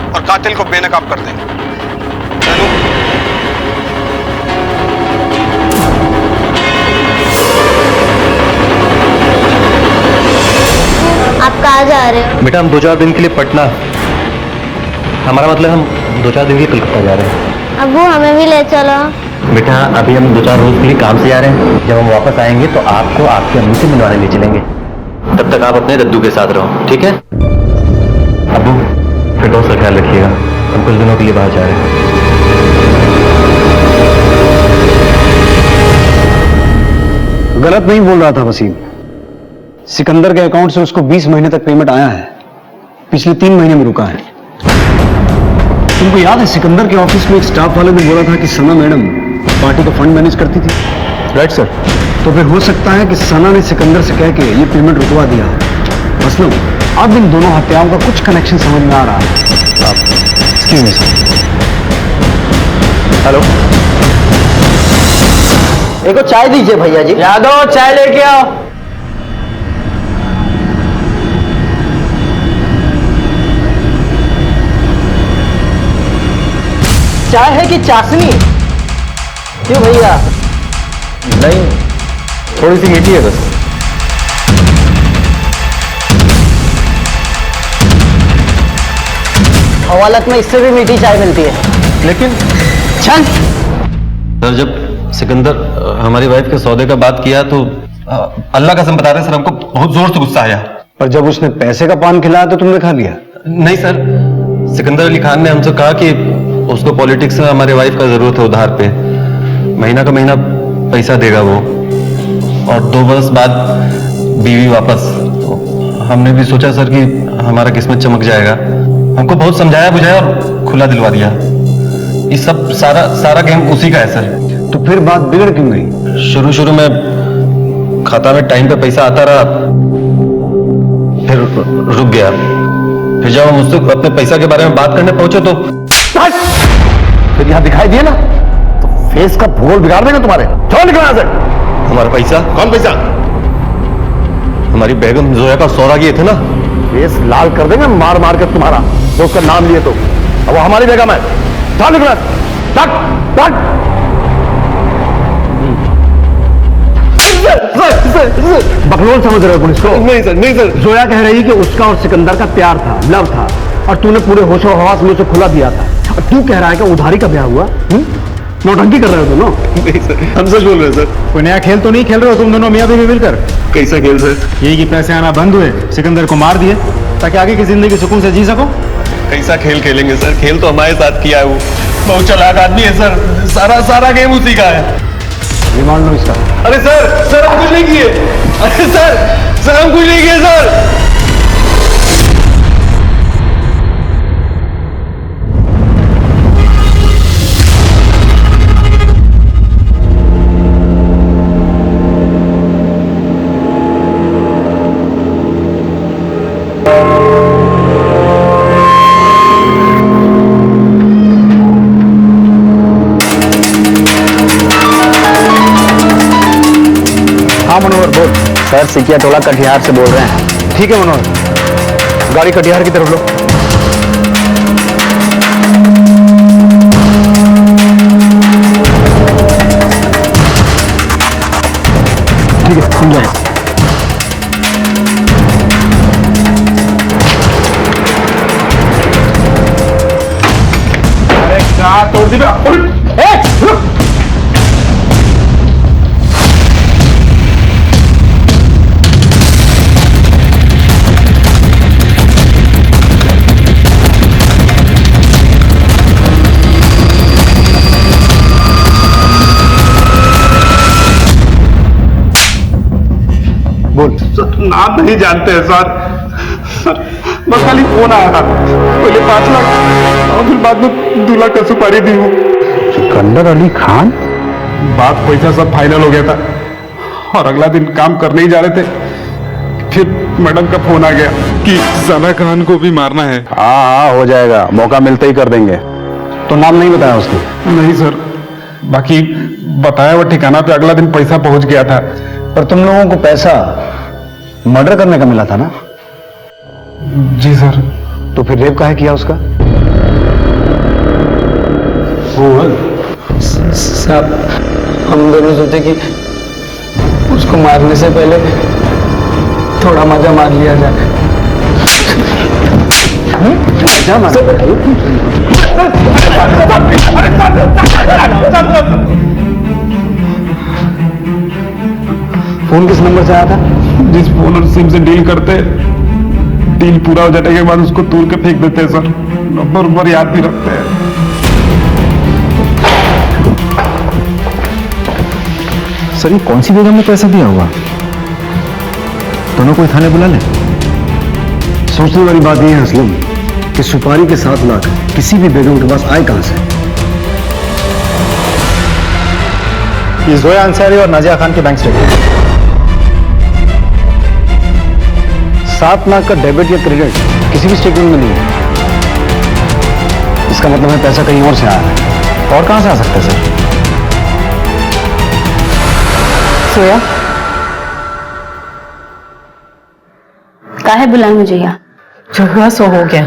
और कातिल को बेनकाब कर देंगे। आप कहाँ जा रहे हो? बेटा हम 2-4 दिन के लिए पटना, हमारा मतलब हम 2-4 दिन के लिए कलकत्ता जा रहे हैं। अब्बू हमें भी ले चलो। बेटा अभी हम 2-4 रोज के लिए काम से जा रहे हैं, जब हम वापस आएंगे तो आपको आपकी अम्मी से मिलवाने ले चलेंगे। तब तक आप अपने दद्दू के साथ रहो, ठीक है? अब्बू फिर का ख्याल रखिएगा, हम कुछ दिनों के लिए बाहर जा रहे हैं। गलत नहीं बोल रहा था वसीम। सिकंदर के अकाउंट से उसको 20 महीने तक पेमेंट आया है, पिछले 3 महीने में रुका है। तुमको याद है सिकंदर के ऑफिस में एक स्टाफ वाले ने बोला था कि सना मैडम पार्टी का फंड मैनेज करती थी? Right sir. तो फिर हो सकता है कि सना ने सिकंदर से कह के ये पेमेंट रुकवा दिया। मसलन अब इन दोनों हत्याओं का कुछ कनेक्शन समझ में आ रहा है। Excuse me sir. हेलो, एक चाय दीजिए भैया जी। यादव चाय लेके आओ। चाय है कि चाशनी? क्यों भैया? नहीं, थोड़ी सी मीठी है बस। हवालत में इससे भी मीठी चाय मिलती है। लेकिन चल। सर जब सिकंदर हमारी वाइफ के सौदे का बात किया तो अल्लाह कसम बता रहे हैं सर, हमको बहुत जोर से गुस्सा आया। पर जब उसने पैसे का पान खिलाया तो तुमने खा लिया? नहीं सर, सिकंदर अली खान ने हमसे कहा कि उसको पॉलिटिक्स में हमारी वाइफ का जरूरत है उधार पे, महीना का महीना पैसा देगा वो, और 2 बरस बाद बीवी वापस। तो हमने भी सोचा सर कि हमारा किस्मत चमक जाएगा। हमको बहुत समझाया बुझाया और खुला दिलवा दिया। ये सब सारा गेम उसी का है सर। तो फिर बात बिगड़ क्यों गई? शुरू में खाता में टाइम पे पैसा आता रहा, फिर रुक गया। फिर जब हम उससे अपने पैसा के बारे में बात करने पहुंचे तो फिर यहाँ दिखाई दिए ना तो फेस का भूगोल बिगाड़ देंगे तुम्हारे। चलो निकलो यहाँ से। हमारा पैसा? कौन पैसा? हमारी बेगम जोया का सौदा किए थे ना। फेस लाल कर देंगे मार मार के तुम्हारा। तो उसका नाम लिए तो अब वो हमारी बेगम है। चल निकल, टक टक। बकलोल समझ रहे हो पुलिस को? नहीं सर, नहीं सर। जोया कह रही है कि उसका और सिकंदर का प्यार था, लव था, और तूने पूरे होशो हवास में उसे खुला दिया था, और तू कह रहा है कि उधारी का ब्याह हुआ? नौटंकी कर रहे हो दोनों? नहीं सर, हम सच बोल रहे हैं सर। कोई नया खेल तो नहीं खेल रहे हो तुम दोनों मियां बीवी मिलकर? कैसा खेल सर? यही कि पैसे आना बंद हुए, सिकंदर को मार दिए ताकि आगे की जिंदगी सुकून से जी सको। कैसा खेल खेलेंगे सर? खेल तो हमारे साथ किया है वो। बहुत चालाक आदमी है सर, सारा गेम उसी का है। रिमांड लो इसका। अरे सर हम कुछ नहीं किए। अरे सर हम कुछ नहीं किए सर। हाँ मनोहर बोल। सर सिकिया टोला कटिहार से बोल रहे हैं। ठीक है मनोहर, गाड़ी कटिहार की तरफ लो। ठीक है सुन जाओ। अरे क्या तोड़ दी? रुक। बोल। नाम नहीं जानते हैं सर, बस खाली फोन आया था। पहले 5 लाख और फिर बाद में 2 लाख का सुपारी दी हूँ। सिकंदर अली खान? बात पैसा सब फाइनल हो गया था और अगला दिन काम करने ही जा रहे थे, फिर मैडम का फोन आ गया कि सना खान को भी मारना है। हाँ हो जाएगा, मौका मिलते ही कर देंगे। तो नाम नहीं बताया उसने? नहीं सर, बाकी बताया वो ठिकाना पे अगला दिन पैसा पहुंच गया था। पर तुम लोगों को पैसा मर्डर करने का मिला था ना? जी सर। तो फिर रेप काहे किया उसका? साहब हम दोनों सोचे कि उसको मारने से पहले थोड़ा मजा मार लिया जाए। मजा मार? फोन किस नंबर से आया था? जिस फोन और सिम से डील करते, डील पूरा हो जाने के बाद उसको दूर के फेंक देते हैं सर। नंबर याद भी रखते हैं। सर ये कौन सी बेगम ने पैसा दिया होगा? दोनों को थाने बुला ले। सोचने वाली बात यह है असलम कि सुपारी के 7 लाख किसी भी बेगम के पास आए कहां से? ये जोया अंसारी और नाजिया खान के बैंक स्टेटमेंट। 7 लाख का डेबिट या क्रेडिट किसी भी स्टेटमेंट में नहीं है। इसका मतलब है पैसा कहीं और से आया है। और कहां से आ सकता है सर? सोया काहे बुलाए मुझे यहाँ? जो हुआ सो हो गया,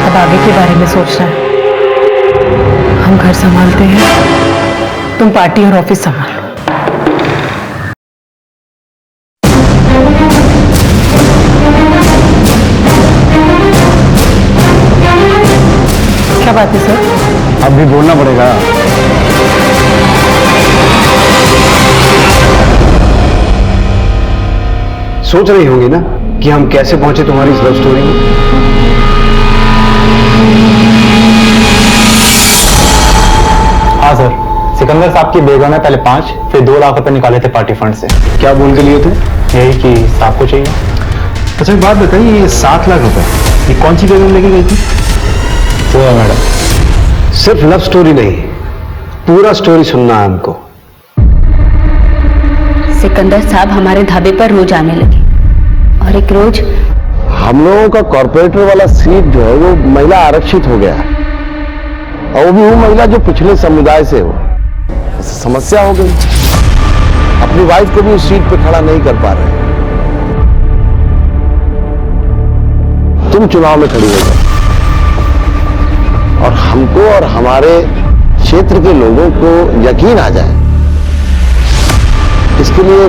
अब आगे के बारे में सोचना है। हम घर संभालते हैं, तुम पार्टी और ऑफिस संभालो। क्या बात है सर? अब भी बोलना पड़ेगा। सोच रही होंगी ना कि हम कैसे पहुंचे तुम्हारी इस लव स्टोरी में? हाँ सर, सिकंदर साहब की बेगम ने पहले 5 फिर 2 लाख रुपए निकाले थे पार्टी फंड से। क्या बोल के लिए थे? यही कि साहब को चाहिए। अच्छा एक बात बताइए, ये 7 लाख रुपए ये कौन सी बेगम लेके गई थी? वो है मैडम। सिर्फ लव स्टोरी नहीं, पूरा स्टोरी सुनना है हमको। सिकंदर साहब हमारे ढाबे पर रोज आने लगे और एक रोज हम लोगों का कॉर्पोरेटर वाला सीट जो है वो महिला आरक्षित हो गया है, और वो भी वो महिला जो पिछले समुदाय से हो। समस्या हो गई, अपनी वाइफ को भी उस सीट पे खड़ा नहीं कर पा रहे। तुम चुनाव में खड़ी हो जाओ और हमको और हमारे क्षेत्र के लोगों को यकीन आ जाए, इसके लिए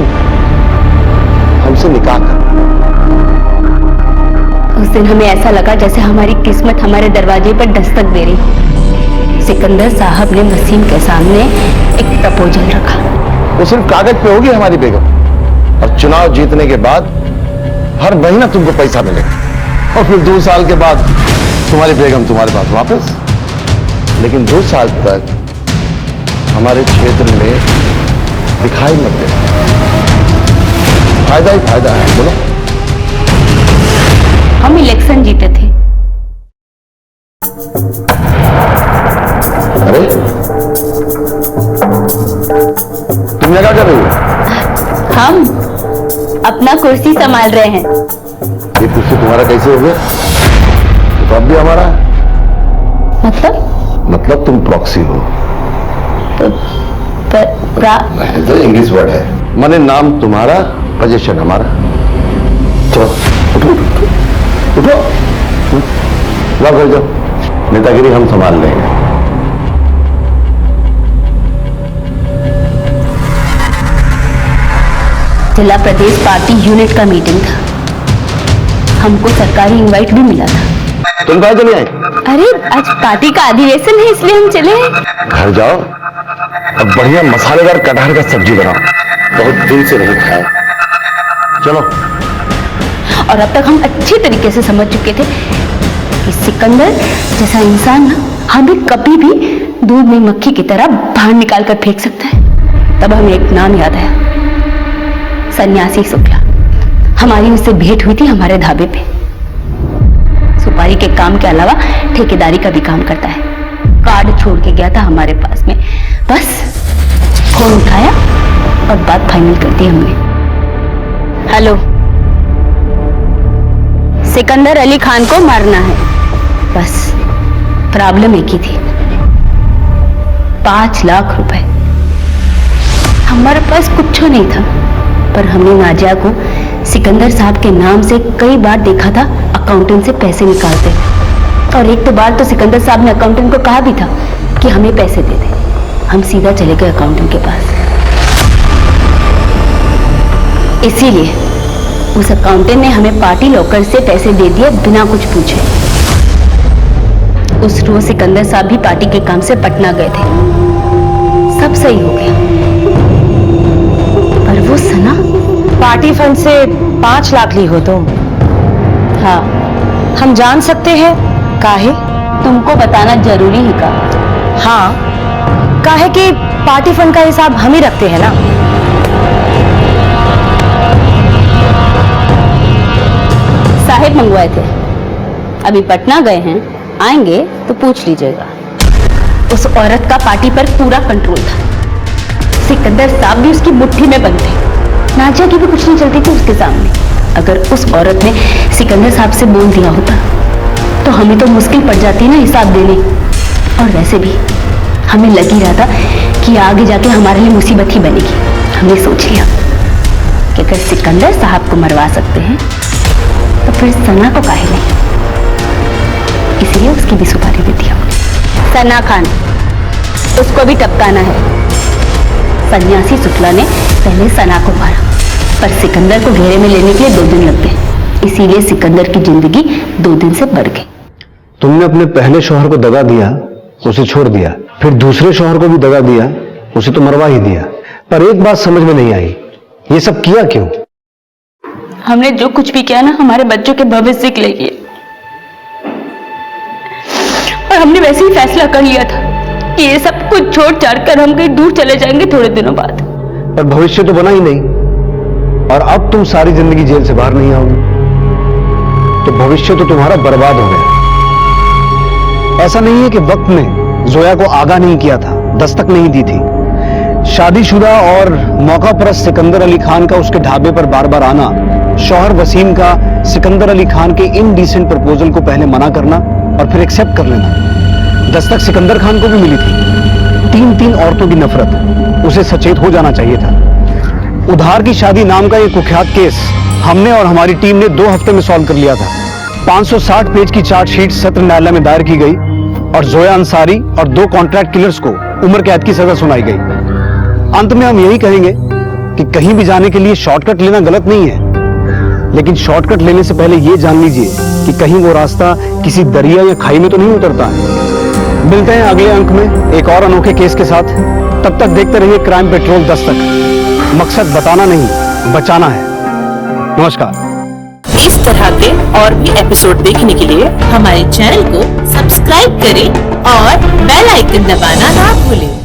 हमसे निकाह कर। उस दिन हमें ऐसा लगा जैसे हमारी किस्मत हमारे दरवाजे पर दस्तक दे रही। सिकंदर साहब ने वसीम के सामने एक प्रपोजल रखा। वो सिर्फ कागज पे होगी हमारी बेगम, और चुनाव जीतने के बाद हर महीना तुमको पैसा मिलेगा, और फिर 2 साल के बाद तुम्हारी बेगम तुम्हारे पास वापस। लेकिन 2 साल तक हमारे क्षेत्र में दिखाई मत दे। फायदा ही फायदा है। बोलो, हम इलेक्शन जीते थे। अरे तुम क्या कर रही हो? हम अपना कुर्सी संभाल रहे हैं। ये कुर्सी तुम्हारा कैसे हो गया? तो अब भी हमारा है। मतलब तुम प्रॉक्सी हो। तो इंग्लिश वर्ड है, माने नाम तुम्हारा, पोजीशन हमारा। चलो उठो उठो, जाओ घर जाओ, नेतागिरी हम संभाल लेंगे। जिला प्रदेश पार्टी यूनिट का मीटिंग था। हमको सरकारी इनवाइट भी मिला था। तुम कहाँ चले आए? अरे आज पार्टी का अधिवेशन है, इसलिए हम चले। घर जाओ, अब बढ़िया मसालेदार कटहल का सब्जी बनाओ, बहुत दिन से नहीं खाया। चलो। और अब तक हम अच्छी तरीके से समझ चुके थे कि सिकंदर जैसा इंसान ना हमें कभी भी दूध में मक्खी की तरह बाहर निकाल कर फेंक सकता है। तब हमें एक नाम याद आया, सन्यासी शुक्ला। हमारी उससे भेंट हुई थी हमारे ढाबे पे। सुपारी के काम के अलावा ठेकेदारी का भी काम करता है। कार्ड छोड़ के गया था हमारे पास में, बस फोन उठाया और बात फाइनल कर दी हमने। हेलो, सिकंदर अली खान को मारना है, बस प्रॉब्लम एक ही थी, 5 लाख रुपए। हमारे पास कुछ नहीं था, पर हमने नाजिया को सिकंदर साहब के नाम से कई बार देखा था अकाउंटेंट से पैसे निकालते, और एक तो बार तो सिकंदर साहब ने अकाउंटेंट को कहा भी था कि हमें पैसे दे दे। हम सीधा चले गए अकाउंटेंट के पास। इसीलिए उस अकाउंटेंट ने हमें पार्टी लॉकर से पैसे दे दिए बिना कुछ पूछे। उस रोज सिकंदर साहब भी पार्टी के काम से पटना गए थे। सब सही हो गया, पर वो सना पार्टी फंड से 5 लाख ली हो तुम? हाँ। हम जान सकते हैं काहे? तुमको बताना जरूरी ही का? हाँ, काहे कि पार्टी फंड का हिसाब हम ही रखते हैं ना। साहिब मंगवाए थे, अभी पटना गए हैं, आएंगे तो पूछ लीजिएगा। उस औरत का पार्टी पर पूरा कंट्रोल था। सिकंदर साहब भी उसकी मुट्ठी में बंद थे। नाजिया की भी कुछ नहीं चलती थी उसके सामने। अगर उस औरत ने सिकंदर साहब से बोल दिया होता तो हमें तो मुश्किल पड़ जाती ना हिसाब देने। और वैसे भी हमें लग ही रहा था कि आगे जाके हमारे लिए मुसीबत ही बनेगी। हमने सोच लिया कि अगर सिकंदर साहब को मरवा सकते हैं तो फिर सना को काहे नहीं। इसलिए उसकी भी सुपारी दे दी हमने। सना खान, उसको भी टपकाना है। सन्यासी शुक्ला ने पहले सना को मारा, पर सिकंदर को घेरे में लेने के लिए 2 दिन लग गए। इसीलिए सिकंदर की जिंदगी 2 दिन से बढ़ गई। तुमने अपने पहले शौहर को दगा दिया, उसे छोड़ दिया, फिर दूसरे शौहर को भी दगा दिया, उसे तो मरवा ही दिया। पर एक बात समझ में नहीं आई, ये सब किया क्यों? हमने जो कुछ भी किया ना, हमारे बच्चों के भविष्य के लिए किया। और हमने वैसे ही फैसला कर लिया था कि ये सब कुछ छोड़ छाड़ कर हम कहीं दूर चले जाएंगे थोड़े दिनों बाद। पर भविष्य तो बना ही नहीं, और अब तुम सारी जिंदगी जेल से बाहर नहीं आओगे, तो भविष्य तो तुम्हारा बर्बाद हो गया। ऐसा नहीं है कि वक्त ने जोया को आगाह नहीं किया था, दस्तक नहीं दी थी। शादीशुदा और मौका परस्त सिकंदर अली खान का उसके ढाबे पर बार बार आना, शौहर वसीम का सिकंदर अली खान के इनडिसेंट प्रपोजल को पहले मना करना और फिर एक्सेप्ट कर लेना, दस्तक सिकंदर खान को भी मिली थी। 3 औरतों की नफरत, उसे सचेत हो जाना चाहिए था। उधार की शादी नाम का ये कुख्यात केस हमने और हमारी टीम ने 2 हफ्ते में सॉल्व कर लिया था। 560 पेज की चार्जशीट सत्र न्यायालय में दायर की गई और जोया अंसारी और 2 कॉन्ट्रैक्ट किलर्स को उम्र कैद की सजा सुनाई गई। अंत में हम यही कहेंगे कि कहीं भी जाने के लिए शॉर्टकट लेना गलत नहीं है, लेकिन शॉर्टकट लेने से पहले यह जान लीजिए कि कहीं वो रास्ता किसी दरिया या खाई में तो नहीं उतरता है। मिलते हैं अगले अंक में एक और अनोखे केस के साथ। तब तक देखते रहिए क्राइम पेट्रोल दस्तक। मकसद बताना नहीं, बचाना है। नमस्कार। इस तरह के और भी एपिसोड देखने के लिए हमारे चैनल को सब्सक्राइब करें और बेल आइकन दबाना ना भूलें।